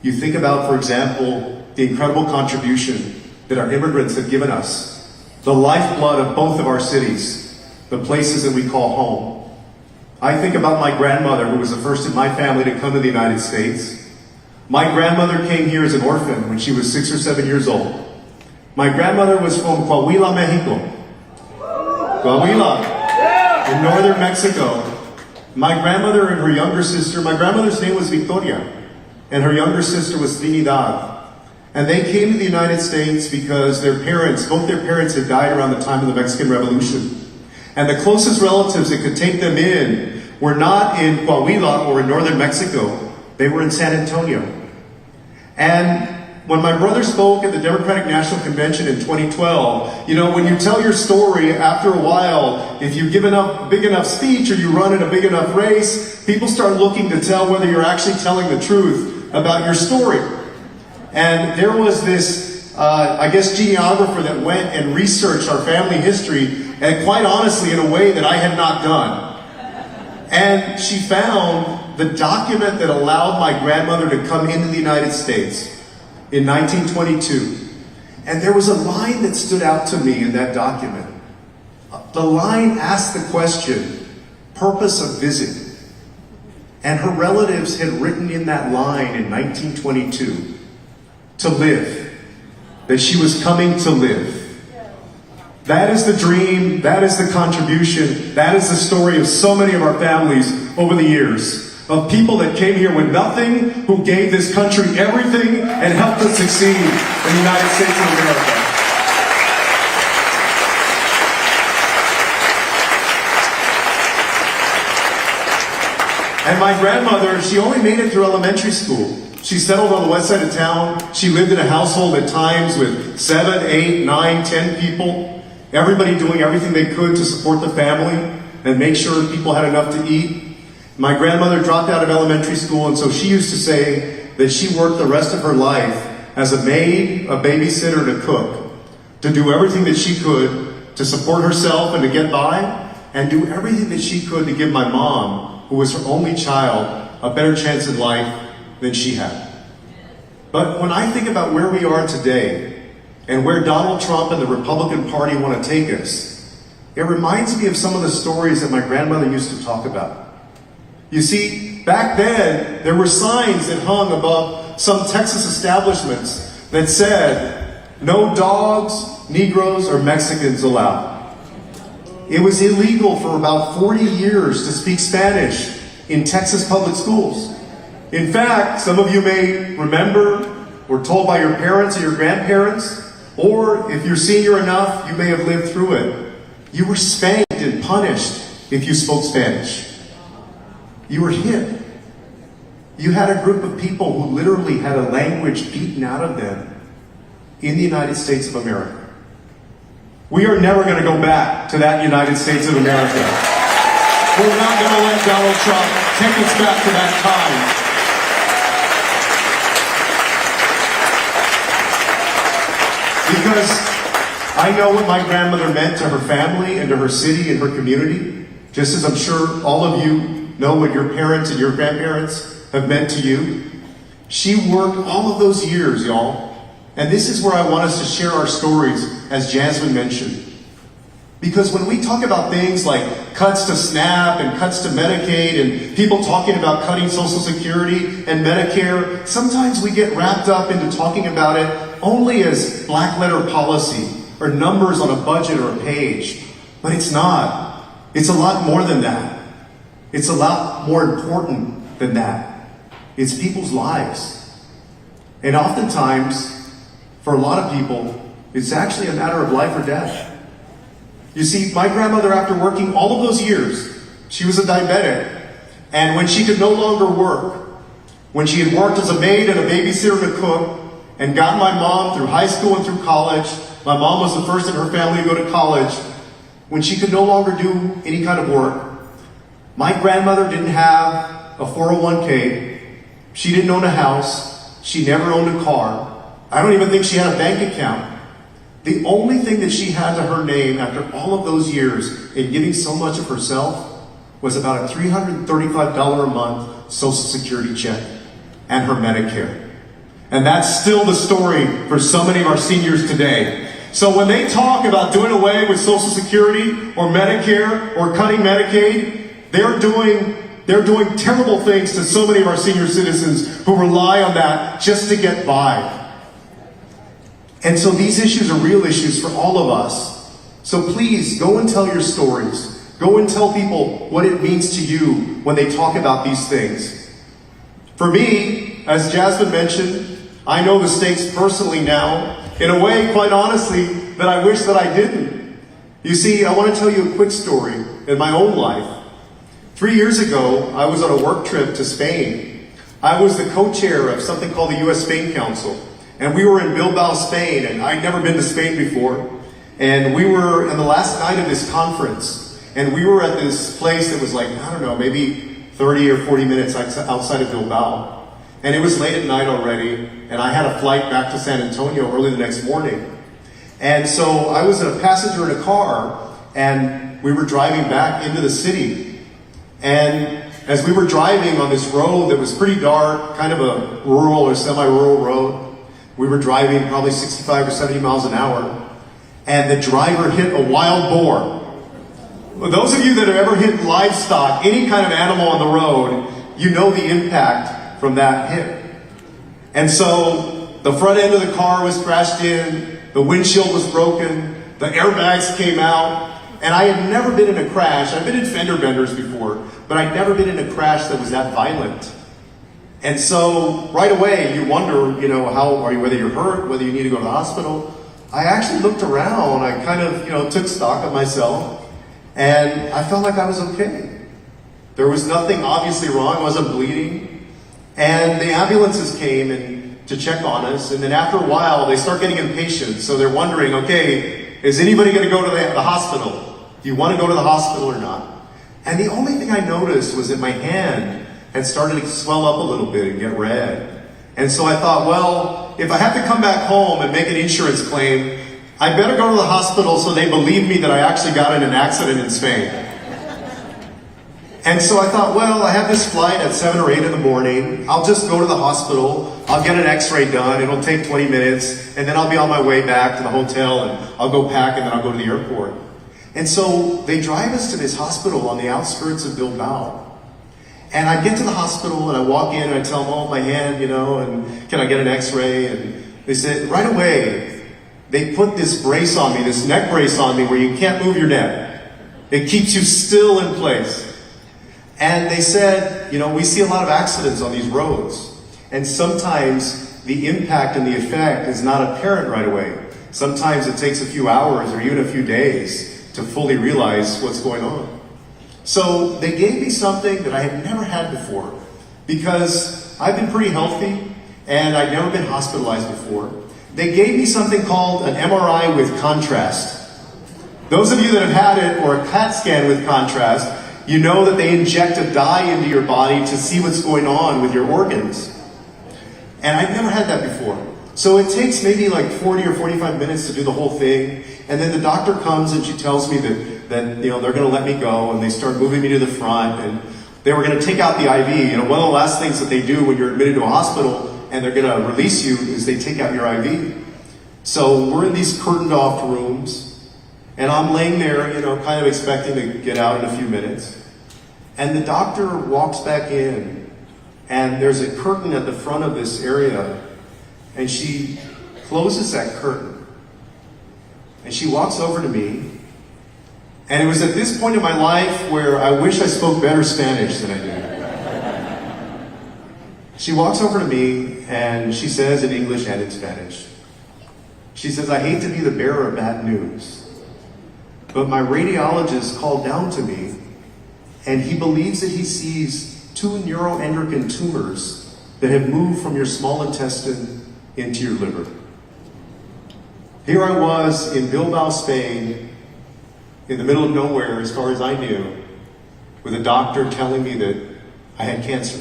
You think about, for example, the incredible contribution that our immigrants have given us, the lifeblood of both of our cities, the places that we call home. I think about my grandmother, who was the first in my family to come to the United States. My grandmother came here as an orphan when she was 6 or 7 years old. My grandmother was from Coahuila, Mexico. Coahuila, in northern Mexico. My grandmother and her younger sister, my grandmother's name was Victoria, and her younger sister was Trinidad. And they came to the United States because both their parents had died around the time of the Mexican Revolution. And the closest relatives that could take them in were not in Coahuila or in northern Mexico, they were in San Antonio. And when my brother spoke at the Democratic National Convention in 2012, you know, when you tell your story, after a while, if you give a big enough speech or you run in a big enough race, people start looking to tell whether you're actually telling the truth about your story. And there was this, geneographer that went and researched our family history, and quite honestly, in a way that I had not done. And she found the document that allowed my grandmother to come into the United States in 1922. And there was a line that stood out to me in that document. The line asked the question, purpose of visit. And her relatives had written in that line in 1922, to live, that she was coming to live. That is the dream, that is the contribution, that is the story of so many of our families over the years. Of people that came here with nothing, who gave this country everything and helped us succeed in the United States of America. And my grandmother, she only made it through elementary school. She settled on the west side of town. She lived in a household at times with 7, 8, 9, 10 people. Everybody doing everything they could to support the family and make sure people had enough to eat. My grandmother dropped out of elementary school, and so she used to say that she worked the rest of her life as a maid, a babysitter, and a cook to do everything that she could to support herself and to get by, and do everything that she could to give my mom who was her only child, a better chance in life than she had. But when I think about where we are today and where Donald Trump and the Republican Party want to take us, it reminds me of some of the stories that my grandmother used to talk about. You see, back then, there were signs that hung above some Texas establishments that said, "No dogs, Negroes, or Mexicans allowed." It was illegal for about 40 years to speak Spanish in Texas public schools. In fact, some of you may remember or told by your parents or your grandparents, or if you're senior enough, you may have lived through it. You were spanked and punished if you spoke Spanish. You were hit. You had a group of people who literally had a language beaten out of them in the United States of America. We are never going to go back to that United States of America. We're not going to let Donald Trump take us back to that time. Because I know what my grandmother meant to her family and to her city and her community, just as I'm sure all of you know what your parents and your grandparents have meant to you. She worked all of those years, y'all. And this is where I want us to share our stories, as Jasmine mentioned. Because when we talk about things like cuts to SNAP and cuts to Medicaid and people talking about cutting Social Security and Medicare, sometimes we get wrapped up into talking about it only as black letter policy or numbers on a budget or a page. But it's not. It's a lot more than that. It's a lot more important than that. It's people's lives. And oftentimes, for a lot of people, it's actually a matter of life or death. You see, my grandmother, after working all of those years, she was a diabetic. And when she could no longer work, when she had worked as a maid and a babysitter and a cook, and got my mom through high school and through college, my mom was the first in her family to go to college, when she could no longer do any kind of work, my grandmother didn't have a 401k, she didn't own a house, she never owned a car, I don't even think she had a bank account. The only thing that she had to her name after all of those years in giving so much of herself was about a $335 a month Social Security check and her Medicare. And that's still the story for so many of our seniors today. So when they talk about doing away with Social Security or Medicare or cutting Medicaid, they're doing terrible things to so many of our senior citizens who rely on that just to get by. And so these issues are real issues for all of us. So please go and tell your stories. Go and tell people what it means to you when they talk about these things. For me, as Jasmine mentioned, I know the stakes personally now, in a way, quite honestly, that I wish that I didn't. You see, I want to tell you a quick story in my own life. 3 years ago, I was on a work trip to Spain. I was the co-chair of something called the U.S.-Spain Council. And we were in Bilbao, Spain, and I'd never been to Spain before. And we were on the last night of this conference, and we were at this place that was like, I don't know, maybe 30 or 40 minutes outside of Bilbao. And it was late at night already, and I had a flight back to San Antonio early the next morning. And so I was a passenger in a car, and we were driving back into the city. And as we were driving on this road that was pretty dark, kind of a rural or semi-rural road, we were driving probably 65 or 70 miles an hour, and the driver hit a wild boar. Well, those of you that have ever hit livestock, any kind of animal on the road, you know the impact from that hit. And so the front end of the car was crashed in, the windshield was broken, the airbags came out, and I had never been in a crash. I've been in fender benders before, but I'd never been in a crash that was that violent. And so right away you wonder, whether you're hurt, whether you need to go to the hospital. I actually looked around, I kind of, took stock of myself, and I felt like I was okay. There was nothing obviously wrong, I wasn't bleeding. And the ambulances came to check on us, and then after a while they start getting impatient, so they're wondering, okay, is anybody going to go to the hospital? Do you want to go to the hospital or not? And the only thing I noticed was that my hand had started to swell up a little bit and get red. And so I thought, well, if I have to come back home and make an insurance claim, I better go to the hospital so they believe me that I actually got in an accident in Spain. And so I thought, well, I have this flight at 7 or 8 in the morning. I'll just go to the hospital. I'll get an x-ray done. It'll take 20 minutes. And then I'll be on my way back to the hotel and I'll go pack and then I'll go to the airport. And so they drive us to this hospital on the outskirts of Bilbao. And I get to the hospital and I walk in and I tell them, oh, my hand, and can I get an x-ray? And they said, right away, they put this brace on me, this neck brace on me where you can't move your neck. It keeps you still in place. And they said, we see a lot of accidents on these roads. And sometimes the impact and the effect is not apparent right away. Sometimes it takes a few hours or even a few days to fully realize what's going on. So they gave me something that I had never had before because I've been pretty healthy and I'd never been hospitalized before. They gave me something called an MRI with contrast. Those of you that have had it or a CAT scan with contrast, you know that they inject a dye into your body to see what's going on with your organs. And I've never had that before. So it takes maybe like 40 or 45 minutes to do the whole thing. And then the doctor comes and she tells me that they're going to let me go, and they start moving me to the front, and they were going to take out the IV. One of the last things that they do when you're admitted to a hospital and they're going to release you is they take out your IV. So we're in these curtained off rooms. And I'm laying there, kind of expecting to get out in a few minutes. And the doctor walks back in, and there's a curtain at the front of this area, and she closes that curtain. And she walks over to me, and it was at this point in my life where I wish I spoke better Spanish than I do. She walks over to me, and she says in English and in Spanish, she says, I hate to be the bearer of bad news, but my radiologist called down to me, and he believes that he sees 2 neuroendocrine tumors that have moved from your small intestine into your liver. Here I was in Bilbao, Spain, in the middle of nowhere, as far as I knew, with a doctor telling me that I had cancer.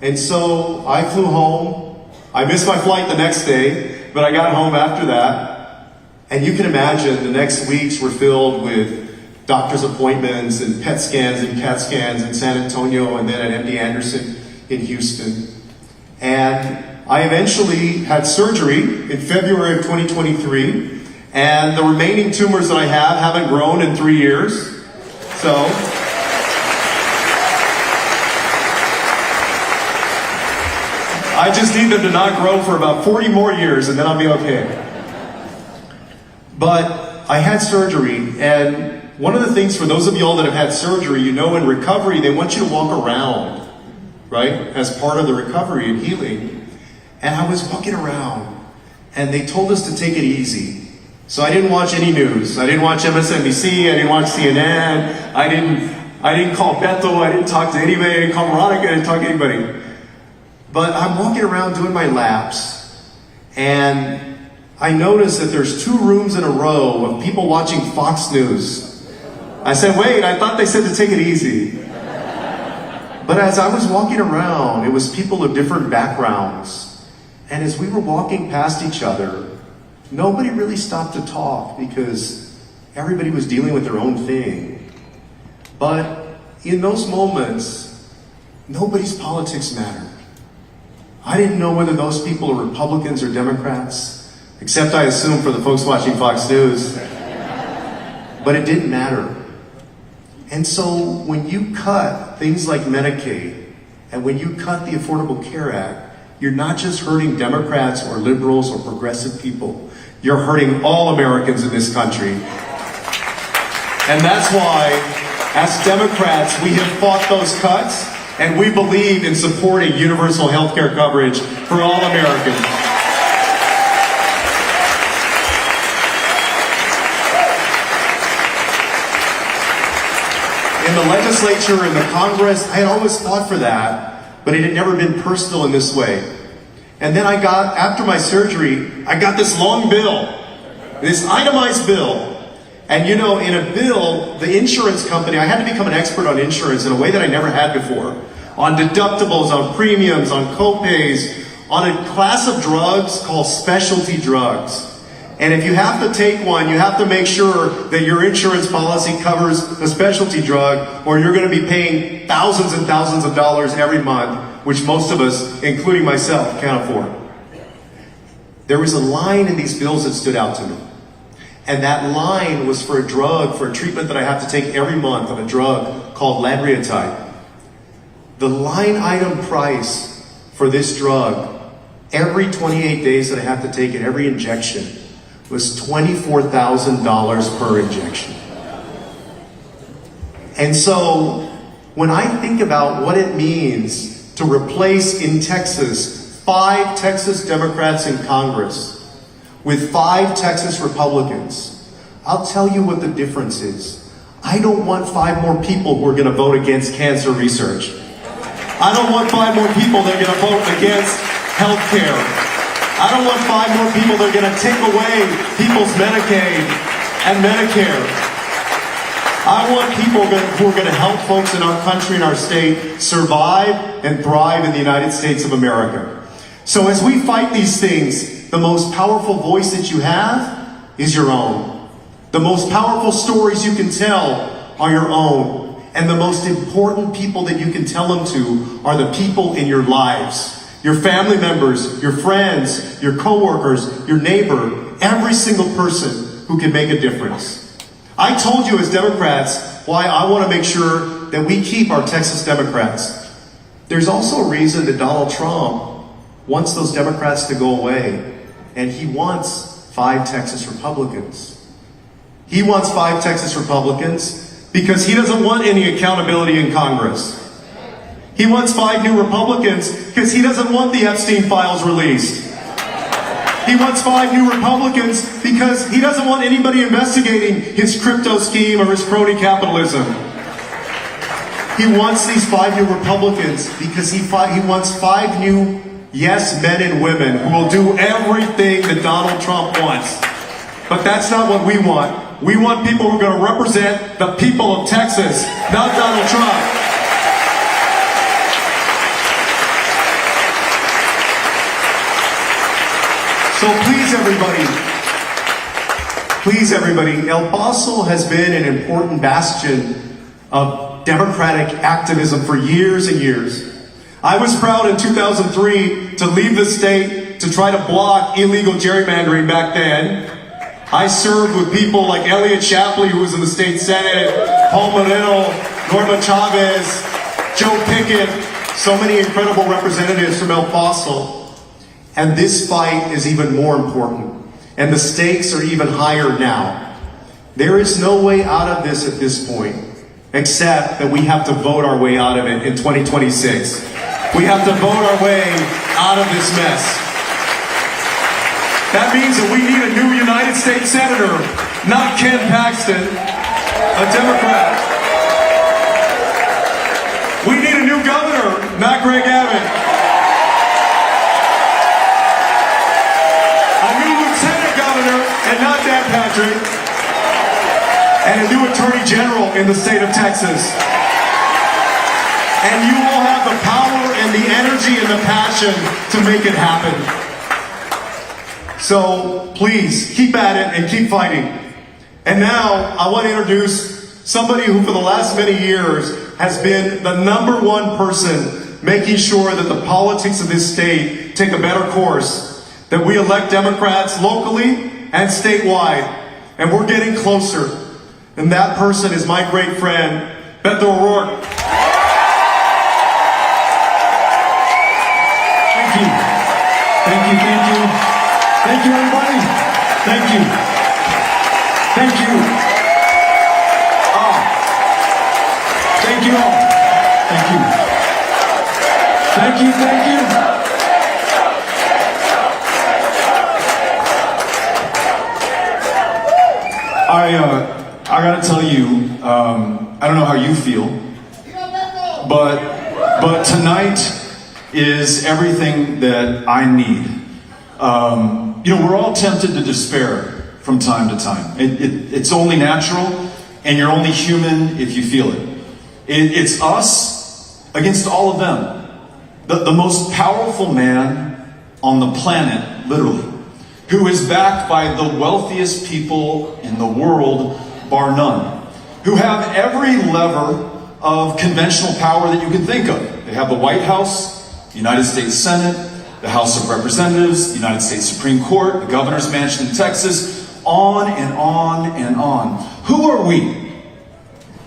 And so I flew home. I missed my flight the next day, but I got home after that. And you can imagine the next weeks were filled with doctor's appointments and PET scans and CAT scans in San Antonio and then at MD Anderson in Houston. And I eventually had surgery in February of 2023, and the remaining tumors that I have haven't grown in 3 years. So I just need them to not grow for about 40 more years and then I'll be okay. But I had surgery, and one of the things for those of y'all that have had surgery, in recovery, they want you to walk around, right, as part of the recovery and healing. And I was walking around, and they told us to take it easy. So I didn't watch any news. I didn't watch MSNBC. I didn't watch CNN. I didn't call Beto. I didn't talk to anybody. I didn't call Veronica. I didn't talk to anybody. But I'm walking around doing my laps, and I noticed that there's 2 rooms in a row of people watching Fox News. I said, wait, I thought they said to take it easy. But as I was walking around, it was people of different backgrounds. And as we were walking past each other, nobody really stopped to talk because everybody was dealing with their own thing. But in those moments, nobody's politics mattered. I didn't know whether those people are Republicans or Democrats. Except I assume for the folks watching Fox News. But it didn't matter. And so when you cut things like Medicaid, and when you cut the Affordable Care Act, you're not just hurting Democrats or liberals or progressive people. You're hurting all Americans in this country. And that's why, as Democrats, we have fought those cuts, and we believe in supporting universal health care coverage for all Americans. In the legislature, in the Congress, I had always fought for that, but it had never been personal in this way. And then after my surgery, I got this long bill, this itemized bill. And in a bill, the insurance company, I had to become an expert on insurance in a way that I never had before. On deductibles, on premiums, on co-pays, on a class of drugs called specialty drugs. And if you have to take one, you have to make sure that your insurance policy covers a specialty drug, or you're going to be paying thousands and thousands of dollars every month, which most of us, including myself, can't afford. There was a line in these bills that stood out to me. And that line was for a drug, for a treatment that I have to take every month of a drug called lanreotide. The line item price for this drug, every 28 days that I have to take it, every injection, was $24,000 per injection. And so, when I think about what it means to replace in Texas 5 Texas Democrats in Congress with 5 Texas Republicans, I'll tell you what the difference is. I don't want 5 more people who are going to vote against cancer research. I don't want 5 more people that are going to vote against health care. I don't want 5 more people that are going to take away people's Medicaid and Medicare. I want people who are going to help folks in our country and our state survive and thrive in the United States of America. So as we fight these things, the most powerful voice that you have is your own. The most powerful stories you can tell are your own. And the most important people that you can tell them to are the people in your lives. Your family members, your friends, your coworkers, your neighbor, every single person who can make a difference. I told you as Democrats why I want to make sure that we keep our Texas Democrats. There's also a reason that Donald Trump wants those Democrats to go away, and he wants 5 Texas Republicans. He wants 5 Texas Republicans because he doesn't want any accountability in Congress. He wants 5 new Republicans because he doesn't want the Epstein files released. He wants 5 new Republicans because he doesn't want anybody investigating his crypto scheme or his crony capitalism. He wants these 5 new Republicans because he wants 5 new yes men and women who will do everything that Donald Trump wants. But that's not what we want. We want people who are going to represent the people of Texas, not Donald Trump. So please everybody, El Paso has been an important bastion of Democratic activism for years and years. I was proud in 2003 to leave the state to try to block illegal gerrymandering back then. I served with people like Elliot Shapley, who was in the state Senate, Paul Moreno, Norma Chavez, Joe Pickett, so many incredible representatives from El Paso. And this fight is even more important. And the stakes are even higher now. There is no way out of this at this point, except that we have to vote our way out of it in 2026. We have to vote our way out of this mess. That means that we need a new United States Senator, not Ken Paxton, a Democrat. We need a new governor, not Greg Abbott. And not Dan Patrick, and a new Attorney General in the state of Texas. And you will have the power and the energy and the passion to make it happen. So please, keep at it and keep fighting. And now, I want to introduce somebody who for the last many years has been the #1 person making sure that the politics of this state take a better course, that we elect Democrats locally and statewide, and we're getting closer. And that person is my great friend, Beto O'Rourke. Thank you. Thank you, thank you. Thank you, everybody. Thank you. Thank you. Thank you all. Thank you. Thank you, thank you. I gotta tell you, I don't know how you feel, but tonight is everything that I need. We're all tempted to despair from time to time. It's only natural, and you're only human if you feel it. It's us against all of them. The most powerful man on the planet, literally, who is backed by the wealthiest people in the world, bar none, who have every lever of conventional power that you can think of. They have the White House, the United States Senate, the House of Representatives, the United States Supreme Court, the governor's mansion in Texas, on and on and on. Who are we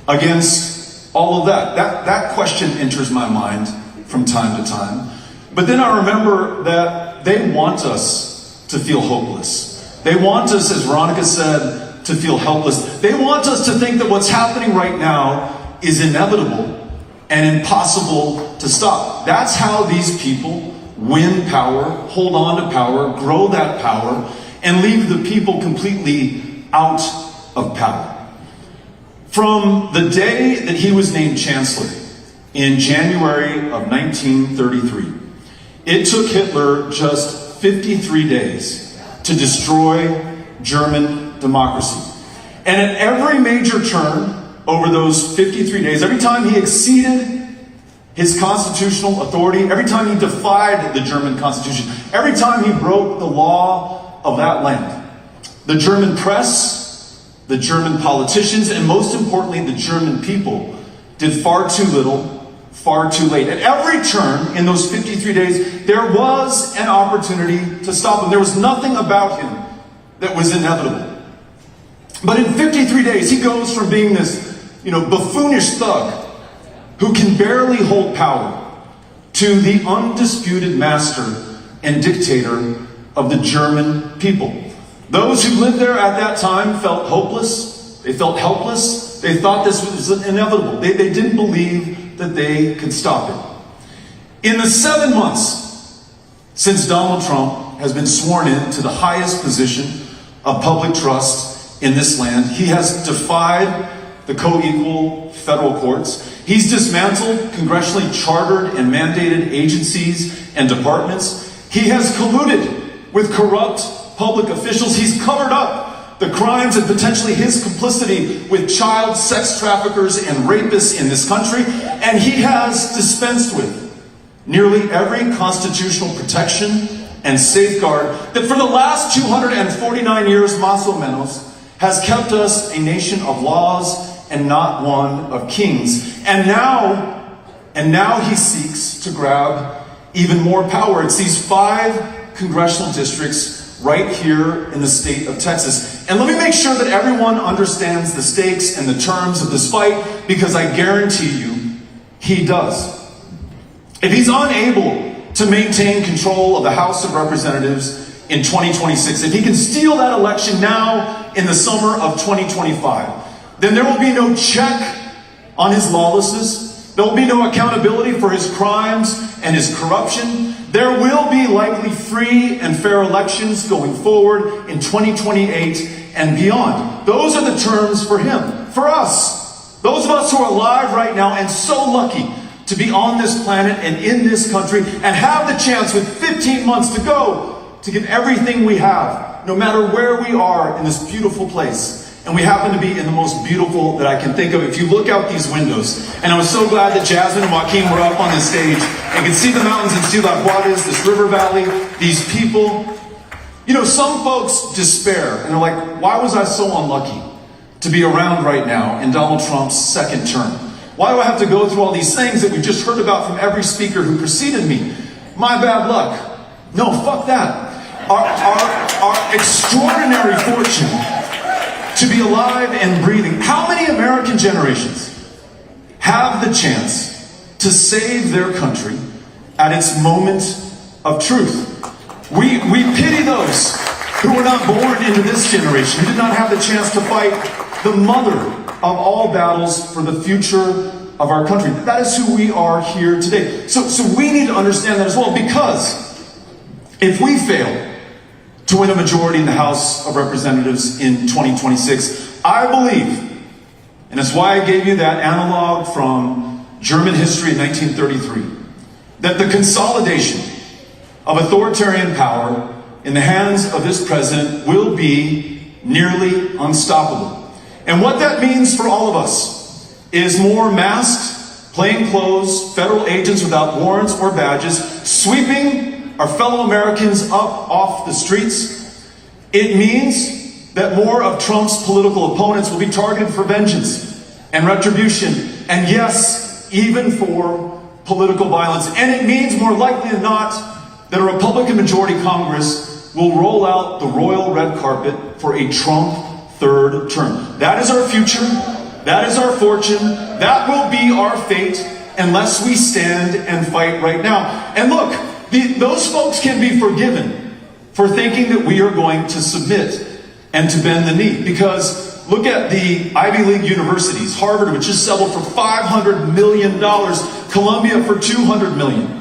against all of that? That question enters my mind from time to time. But then I remember that they want us to feel hopeless. They want us, as Veronica said, to feel helpless. They want us to think that what's happening right now is inevitable and impossible to stop. That's how these people win power, hold on to power, grow that power, and leave the people completely out of power. From the day that he was named chancellor in January of 1933, it took Hitler just 53 days to destroy German democracy. And at every major turn over those 53 days, every time he exceeded his constitutional authority, every time he defied the German constitution, every time he broke the law of that land, the German press, the German politicians, and most importantly, the German people did far too little, far too late. At every turn in those 53 days, there was an opportunity to stop him. There was nothing about him that was inevitable. But in 53 days, he goes from being this, buffoonish thug who can barely hold power to the undisputed master and dictator of the German people. Those who lived there at that time felt hopeless. They felt helpless. They thought this was inevitable. They didn't believe that they could stop it. In the 7 months since Donald Trump has been sworn in to the highest position of public trust in this land, he has defied the co-equal federal courts. He's dismantled congressionally chartered and mandated agencies and departments. He has colluded with corrupt public officials. He's covered up the crimes and potentially his complicity with child sex traffickers and rapists in this country. And he has dispensed with nearly every constitutional protection and safeguard that for the last 249 years, más o menos, has kept us a nation of laws and not one of kings. And now he seeks to grab even more power. It's these 5 congressional districts right here in the state of Texas. And let me make sure that everyone understands the stakes and the terms of this fight, because I guarantee you, he does. If he's unable to maintain control of the House of Representatives in 2026, if he can steal that election now in the summer of 2025, then there will be no check on his lawlessness. There will be no accountability for his crimes and his corruption. There will be likely free and fair elections going forward in 2028 and beyond. Those are the terms for him. For us, those of us who are alive right now and so lucky to be on this planet and in this country and have the chance with 15 months to go to give everything we have, no matter where we are in this beautiful place. And we happen to be in the most beautiful that I can think of. If you look out these windows, and I was so glad that Jasmine and Joaquin were up on this stage and could see the mountains in Ciudad Juarez, this river valley, these people. Some folks despair and they're like, why was I so unlucky to be around right now in Donald Trump's second term? Why do I have to go through all these things that we just heard about from every speaker who preceded me? My bad luck. No, fuck that. Our extraordinary fortune to be alive and breathing. How many American generations have the chance to save their country at its moment of truth? We pity those who were not born into this generation, who did not have the chance to fight the mother of all battles for the future of our country. That is who we are here today. So we need to understand that as well, because if we fail to win a majority in the House of Representatives in 2026, I believe, and that's why I gave you that analog from German history in 1933, that the consolidation of authoritarian power in the hands of this president will be nearly unstoppable. And what that means for all of us is more masked, plainclothes, federal agents without warrants or badges, sweeping our fellow Americans up off the streets. It means that more of Trump's political opponents will be targeted for vengeance and retribution, and yes, even for political violence. And it means, more likely than not, that a Republican majority Congress will roll out the royal red carpet for a Trump third term. That is our future. That is our fortune. That will be our fate unless we stand and fight right now. And look, those folks can be forgiven for thinking that we are going to submit and to bend the knee. Because look at the Ivy League universities. Harvard, which just settled for $500 million. Columbia for $200 million.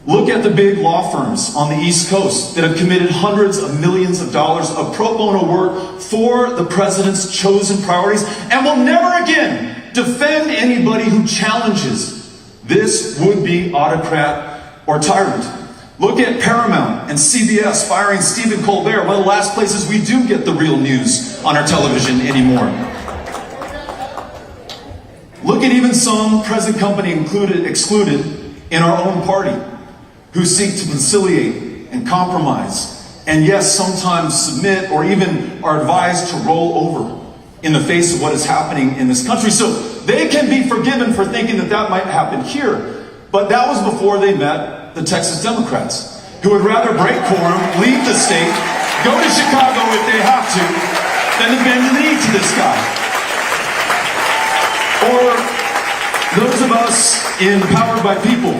Look at the big law firms on the East Coast that have committed hundreds of millions of dollars of pro bono work for the president's chosen priorities and will never again defend anybody who challenges this would-be autocrat or tyrant. Look at Paramount and CBS firing Stephen Colbert, one of the last places we do get the real news on our television anymore. Look at even some present company excluded in our own party, who seek to conciliate and compromise, and yes, sometimes submit or even are advised to roll over in the face of what is happening in this country. So they can be forgiven for thinking that that might happen here. But that was before they met the Texas Democrats, who would rather break quorum, leave the state, go to Chicago if they have to, than to bend the knee to this guy. Or those of us empowered by people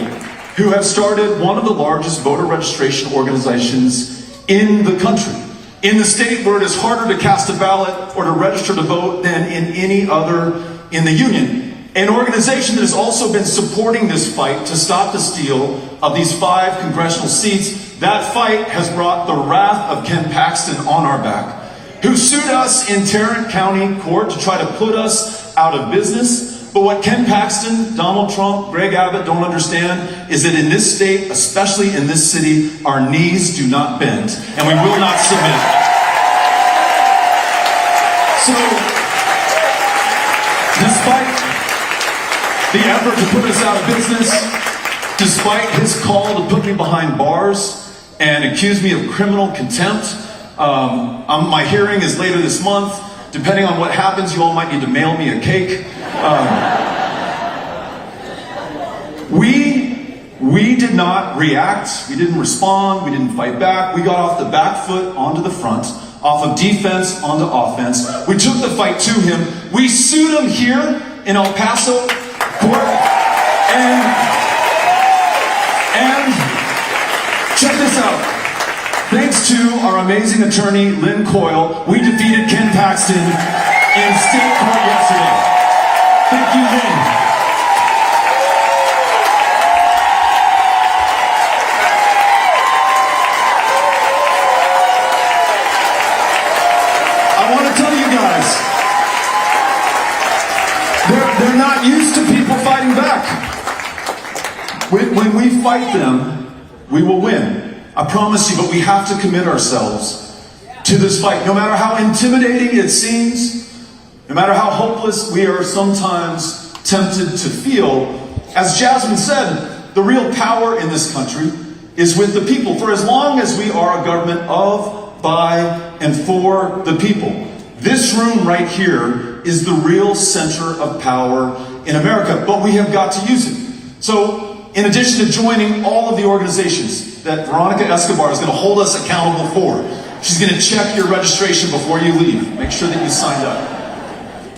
who have started one of the largest voter registration organizations in the country, in the state where it is harder to cast a ballot or to register to vote than in any other in the union. An organization that has also been supporting this fight to stop the steal of these 5 congressional seats. That fight has brought the wrath of Ken Paxton on our back, who sued us in Tarrant County Court to try to put us out of business. But what Ken Paxton, Donald Trump, Greg Abbott don't understand is that in this state, especially in this city, our knees do not bend, and we will not submit. So, despite the effort to put us out of business, despite his call to put me behind bars and accuse me of criminal contempt, my hearing is later this month. Depending on what happens, you all might need to mail me a cake. We did not react, we didn't respond, we didn't fight back. We got off the back foot onto the front, off of defense onto offense. We took the fight to him. We sued him here in El Paso court. And check this out. Thanks to our amazing attorney, Lynn Coyle, we defeated Ken Paxton in state court yesterday. Thank you, Lynn. I want to tell you guys, they're not used to people fighting back. When we fight them, we will win. I promise you, but we have to commit ourselves to this fight. No matter how intimidating it seems, no matter how hopeless we are sometimes tempted to feel, as Jasmine said, the real power in this country is with the people. For as long as we are a government of, by, and for the people, this room right here is the real center of power in America, but we have got to use it. So, in addition to joining all of the organizations that Veronica Escobar is going to hold us accountable for, she's going to check your registration before you leave. Make sure that you signed up.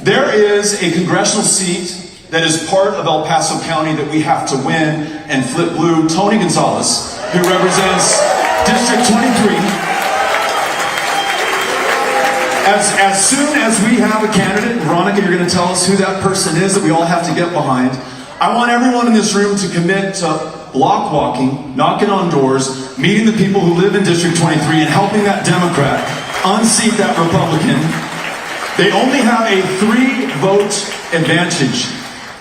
There is a congressional seat that is part of El Paso County that we have to win and flip blue. Tony Gonzalez, who represents District 23. As soon as we have a candidate, Veronica, you're going to tell us who that person is that we all have to get behind. I want everyone in this room to commit to block walking, knocking on doors, meeting the people who live in District 23 and helping that Democrat unseat that Republican. They only have a 3-vote advantage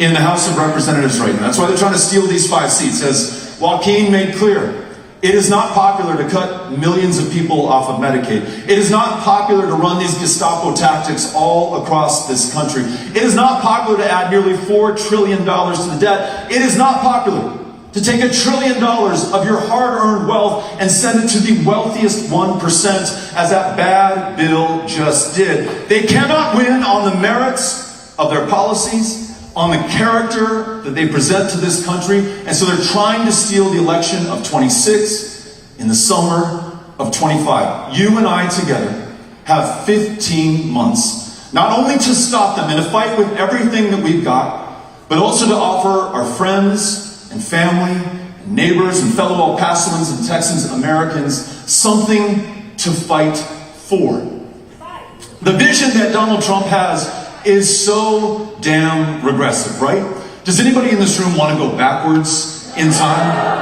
in the House of Representatives right now. That's why they're trying to steal these 5 seats. As Joaquin made clear, it is not popular to cut millions of people off of Medicaid. It is not popular to run these Gestapo tactics all across this country. It is not popular to add nearly $4 trillion to the debt. It is not popular to take $1 trillion of your hard-earned wealth and send it to the wealthiest 1%, as that bad bill just did. They cannot win on the merits of their policies, on the character that they present to this country, and so they're trying to steal the election of 26 in the summer of 25. You and I together have 15 months, not only to stop them and to fight with everything that we've got, but also to offer our friends and family, and neighbors, and fellow El Pasoans and Texans, Americans, something to fight for. The vision that Donald Trump has is so damn regressive, right? Does anybody in this room want to go backwards in time?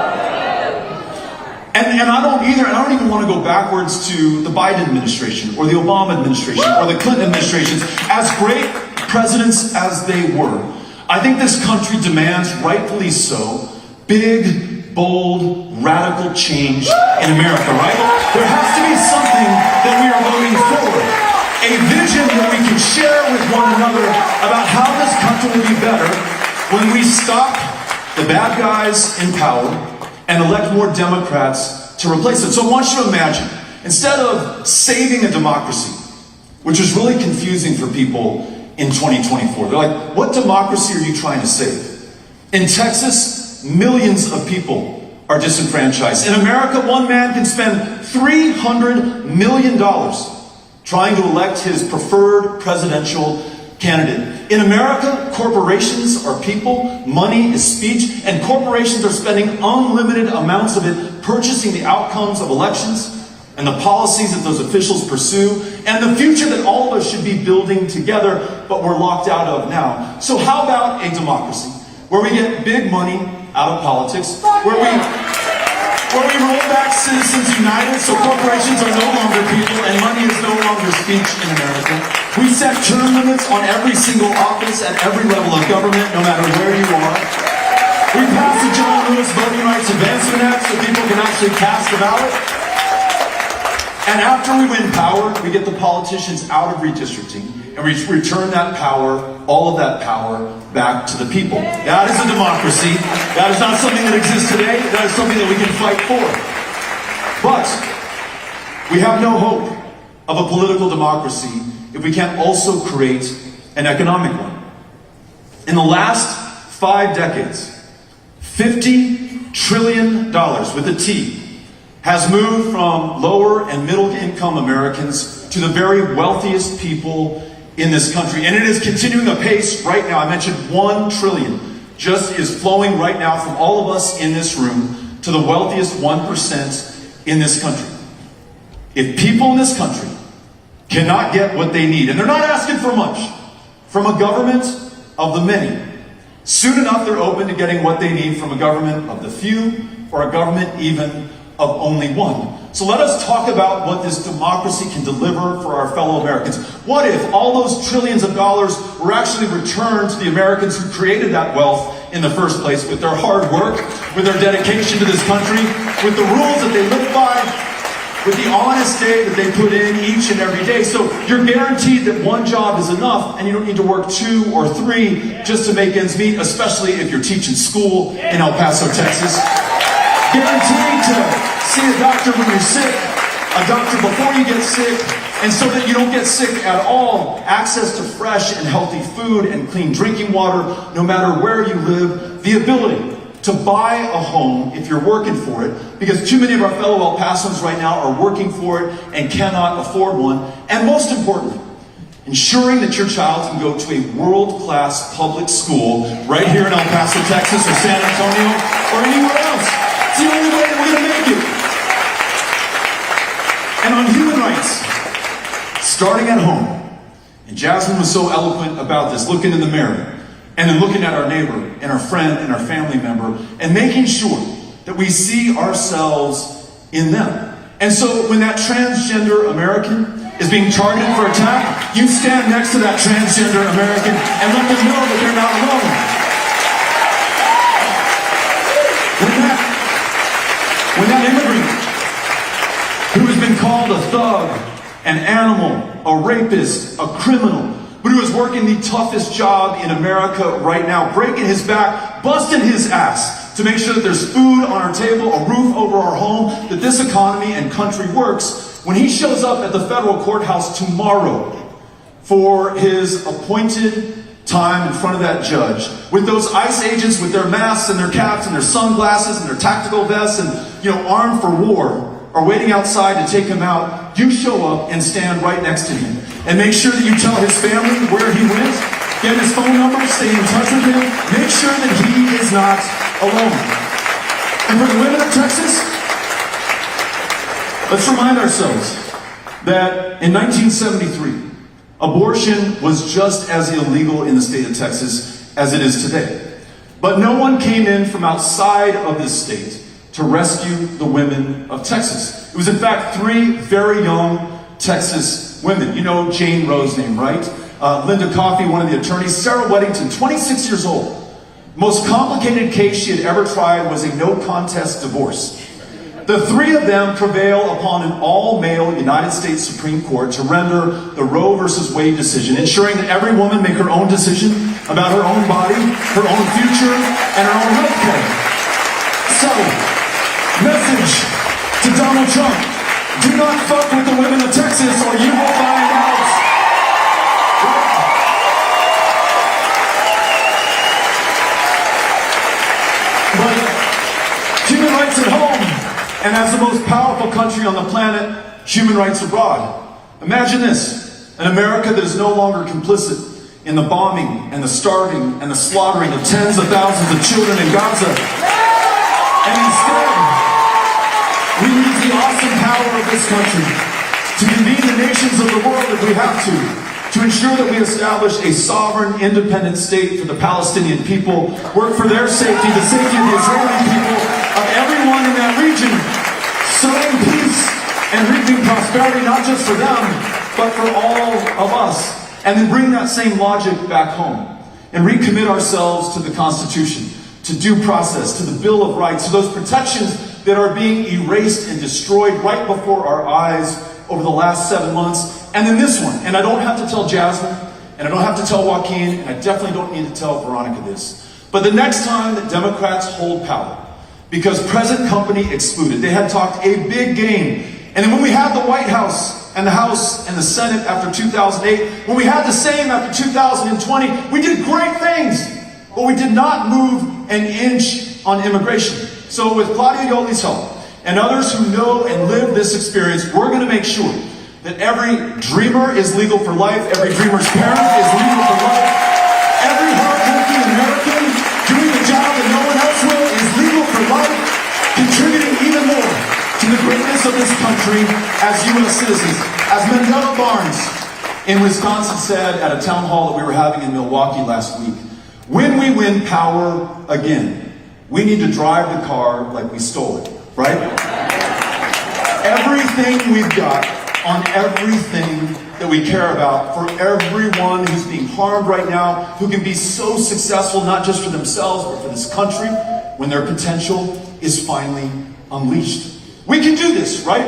And I don't either, and I don't even want to go backwards to the Biden administration, or the Obama administration, or the Clinton administrations, as great presidents as they were. I think this country demands, rightfully so, big, bold, radical change in America, right? There has to be something that we are voting for. A vision that we can share with one another about how this country will be better when we stop the bad guys in power and elect more Democrats to replace them. So I want you to imagine, instead of saving a democracy, which is really confusing for people in 2024. They're like, what democracy are you trying to save? In Texas, millions of people are disenfranchised. In America, one man can spend $300 million trying to elect his preferred presidential candidate. In America, corporations are people, money is speech, and corporations are spending unlimited amounts of it purchasing the outcomes of elections and the policies that those officials pursue, and the future that all of us should be building together, but we're locked out of now. So how about a democracy where we get big money out of politics, where we roll back Citizens United so corporations are no longer people and money is no longer speech in America. We set term limits on every single office at every level of government, no matter where you are. We passed the John Lewis Voting Rights Advancement Act so people can actually cast a ballot. And after we win power, we get the politicians out of redistricting, and we return that power, all of that power, back to the people. That is a democracy. That is not something that exists today. That is something that we can fight for. But we have no hope of a political democracy if we can't also create an economic one. In the last 5 decades, $50 trillion, with a T, has moved from lower and middle income Americans to the very wealthiest people in this country. And it is continuing apace right now. I mentioned $1 trillion just is flowing right now from all of us in this room to the wealthiest 1% in this country. If people in this country cannot get what they need, and they're not asking for much from a government of the many, soon enough they're open to getting what they need from a government of the few, or a government even of only one. So let us talk about what this democracy can deliver for our fellow Americans. What if all those trillions of dollars were actually returned to the Americans who created that wealth in the first place with their hard work, with their dedication to this country, with the rules that they live by, with the honest day that they put in each and every day. So you're guaranteed that one job is enough and you don't need to work 2 or 3 just to make ends meet, especially if you're teaching school in El Paso, Texas. Guaranteed to see a doctor when you're sick, a doctor before you get sick, and so that you don't get sick at all, access to fresh and healthy food and clean drinking water, no matter where you live, the ability to buy a home if you're working for it, because too many of our fellow El Pasoans right now are working for it and cannot afford one, and most importantly, ensuring that your child can go to a world-class public school right here in El Paso, Texas, or San Antonio, or anywhere else. It's the only way that we're going to make it. And on human rights, starting at home, and Jasmine was so eloquent about this, looking in the mirror, and then looking at our neighbor, and our friend, and our family member, and making sure that we see ourselves in them. And so when that transgender American is being targeted for attack, you stand next to that transgender American and let them know that they're not alone. When that immigrant who has been called a thug, an animal, a rapist, a criminal, but who is working the toughest job in America right now, breaking his back, busting his ass to make sure that there's food on our table, a roof over our home, that this economy and country works, when he shows up at the federal courthouse tomorrow for his appointed time in front of that judge, with those ICE agents with their masks and their caps and their sunglasses and their tactical vests and, armed for war, are waiting outside to take him out, you show up and stand right next to him. And make sure that you tell his family where he went, get his phone number, stay in touch with him, make sure that he is not alone. And for the women of Texas, let's remind ourselves that in 1973, abortion was just as illegal in the state of Texas as it is today. But no one came in from outside of this state to rescue the women of Texas. It was in fact 3 very young Texas women. You know Jane Roe's name, right? Linda Coffey, one of the attorneys. Sarah Weddington, 26 years old. Most complicated case she had ever tried was a no-contest divorce. The 3 of them prevail upon an all-male United States Supreme Court to render the Roe versus Wade decision, ensuring that every woman make her own decision about her own body, her own future, and her own health care. So, message to Donald Trump: do not fuck with the women of Texas or you will find out. But human rights at home, and as the most powerful country on the planet, human rights abroad. Imagine this: an America that is no longer complicit in the bombing and the starving and the slaughtering of tens of thousands of children in Gaza. And instead, we use the awesome power of this country to convene the nations of the world if we have to ensure that we establish a sovereign, independent state for the Palestinian people, work for their safety, the safety of the Israeli people, of everyone in that region, sowing peace and reaping prosperity, not just for them, but for all of us. And then bring that same logic back home and recommit ourselves to the Constitution, to due process, to the Bill of Rights, to those protections that are being erased and destroyed right before our eyes over the last 7 months. And then this one, and I don't have to tell Jasmine, and I don't have to tell Joaquin, and I definitely don't need to tell Veronica this, but the next time that Democrats hold power, because present company excluded, they had talked a big game. And then when we had the White House and the House and the Senate after 2008, when we had the same after 2020, we did great things, but we did not move an inch on immigration. So with Claudia Yoli's help and others who know and live this experience, we're going to make sure that every dreamer is legal for life, every dreamer's parent is legal for life, every hard-working American doing the job that no one else will is legal for life, contributing even more to the greatness of this country as U.S. citizens. As Mandela Barnes in Wisconsin said at a town hall that we were having in Milwaukee last week, when we win power again, we need to drive the car like we stole it, right? Everything we've got on everything that we care about, for everyone who's being harmed right now, who can be so successful not just for themselves, but for this country, when their potential is finally unleashed. We can do this, right?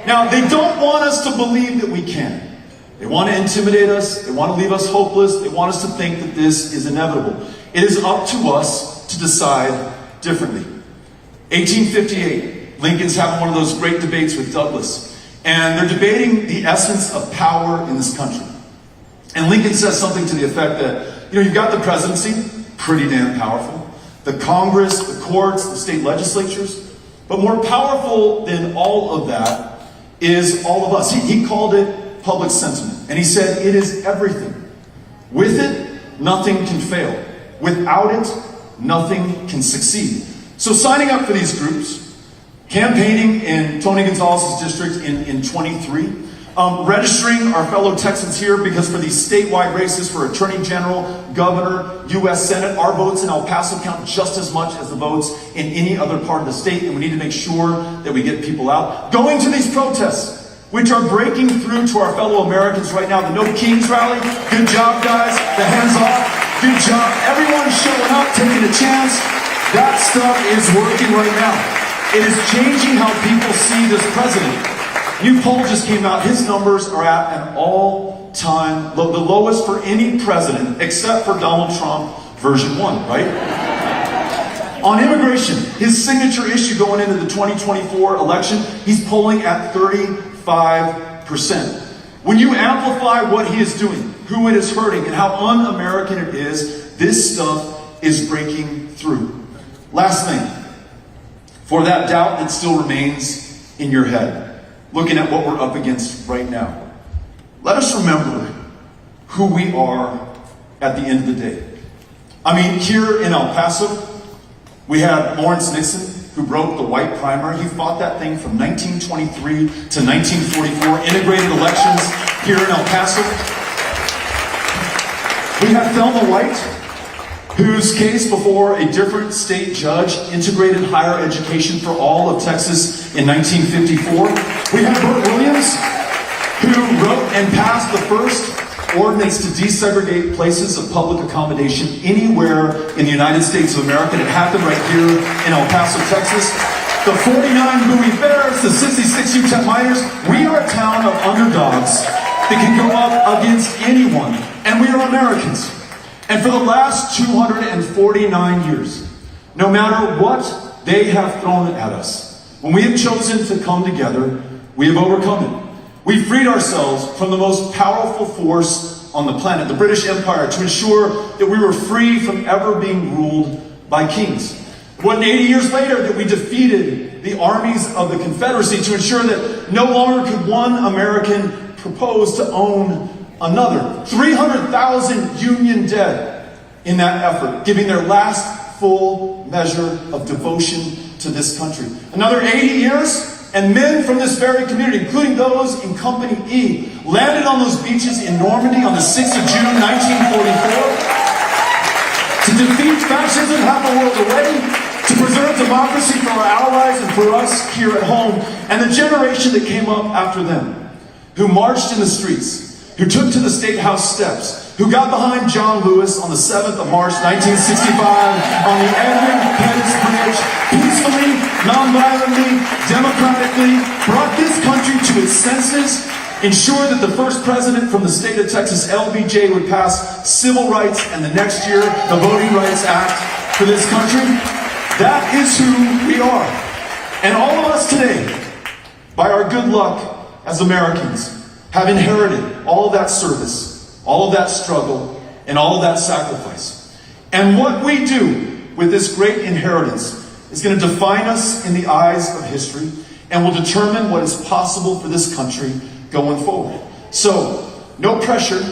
Now, they don't want us to believe that we can. They want to intimidate us, they want to leave us hopeless, they want us to think that this is inevitable. It is up to us to decide differently. 1858, Lincoln's having one of those great debates with Douglas. And they're debating the essence of power in this country. And Lincoln says something to the effect that, you've got the presidency, pretty damn powerful, the Congress, the courts, the state legislatures, but more powerful than all of that is all of us. He called it public sentiment. And he said, it is everything. With it, nothing can fail. Without it, nothing can succeed. So signing up for these groups, campaigning in Tony Gonzalez's district in 23, registering our fellow Texans here because for these statewide races for Attorney General, Governor, U.S. Senate, our votes in El Paso count just as much as the votes in any other part of the state, and we need to make sure that we get people out. Going to these protests, which are breaking through to our fellow Americans right now. The No Kings rally, good job guys. The hands off, good job. Everyone's showing up, taking a chance. That stuff is working right now. It is changing how people see this president. New poll just came out. His numbers are at an all-time low, the lowest for any president except for Donald Trump version 1, right? On immigration, his signature issue going into the 2024 election, he's polling at 35%. When you amplify what he is doing, who it is hurting, and how un-American it is, this stuff is breaking through. Last thing, for that doubt that still remains in your head, looking at what we're up against right now, let us remember who we are at the end of the day. I mean, here in El Paso, we had Lawrence Nixon, who broke the white primary. He fought that thing from 1923 to 1944, integrated elections here in El Paso. We had Thelma White, whose case before a different state judge integrated higher education for all of Texas in 1954. We had Burt Williams, who wrote and passed the first ordinance to desegregate places of public accommodation anywhere in the United States of America. And it happened right here in El Paso, Texas. The 49 Bowie Bears, the 66 UTEP Miners, we are a town of underdogs that can go up against anyone. And we are Americans. And for the last 249 years, no matter what they have thrown at us, when we have chosen to come together, we have overcome it. We freed ourselves from the most powerful force on the planet, the British Empire, to ensure that we were free from ever being ruled by kings. It wasn't 80 years later that we defeated the armies of the Confederacy to ensure that no longer could one American propose to own another. 300,000 Union dead in that effort, giving their last full measure of devotion to this country. Another 80 years, and men from this very community, including those in Company E, landed on those beaches in Normandy on the 6th of June, 1944, to defeat fascism half the world away, to preserve democracy for our allies and for us here at home, and the generation that came up after them, who marched in the streets, who took to the State House steps, who got behind John Lewis on the 7th of March, 1965, on the Edmund Pettus Bridge, peacefully, non-violently, democratically, brought this country to its senses, ensured that the first president from the state of Texas, LBJ, would pass civil rights, and the next year, the Voting Rights Act for this country. That is who we are. And all of us today, by our good luck as Americans, have inherited all of that service, all of that struggle, and all of that sacrifice. And what we do with this great inheritance is going to define us in the eyes of history and will determine what is possible for this country going forward. So, no pressure,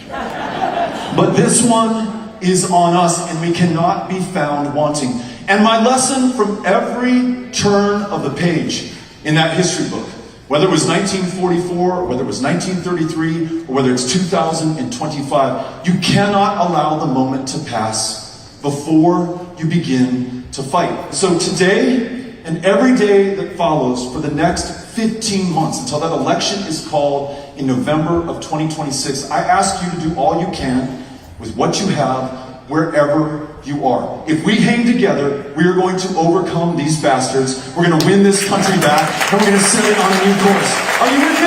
but this one is on us and we cannot be found wanting. And my lesson from every turn of the page in that history book, whether it was 1944, or whether it was 1933, or whether it's 2025, you cannot allow the moment to pass before you begin to fight. So today, and every day that follows for the next 15 months, until that election is called in November of 2026, I ask you to do all you can with what you have, wherever you are. If we hang together, we are going to overcome these bastards. We're going to win this country back, and we're going to set it on a new course. Are you with me?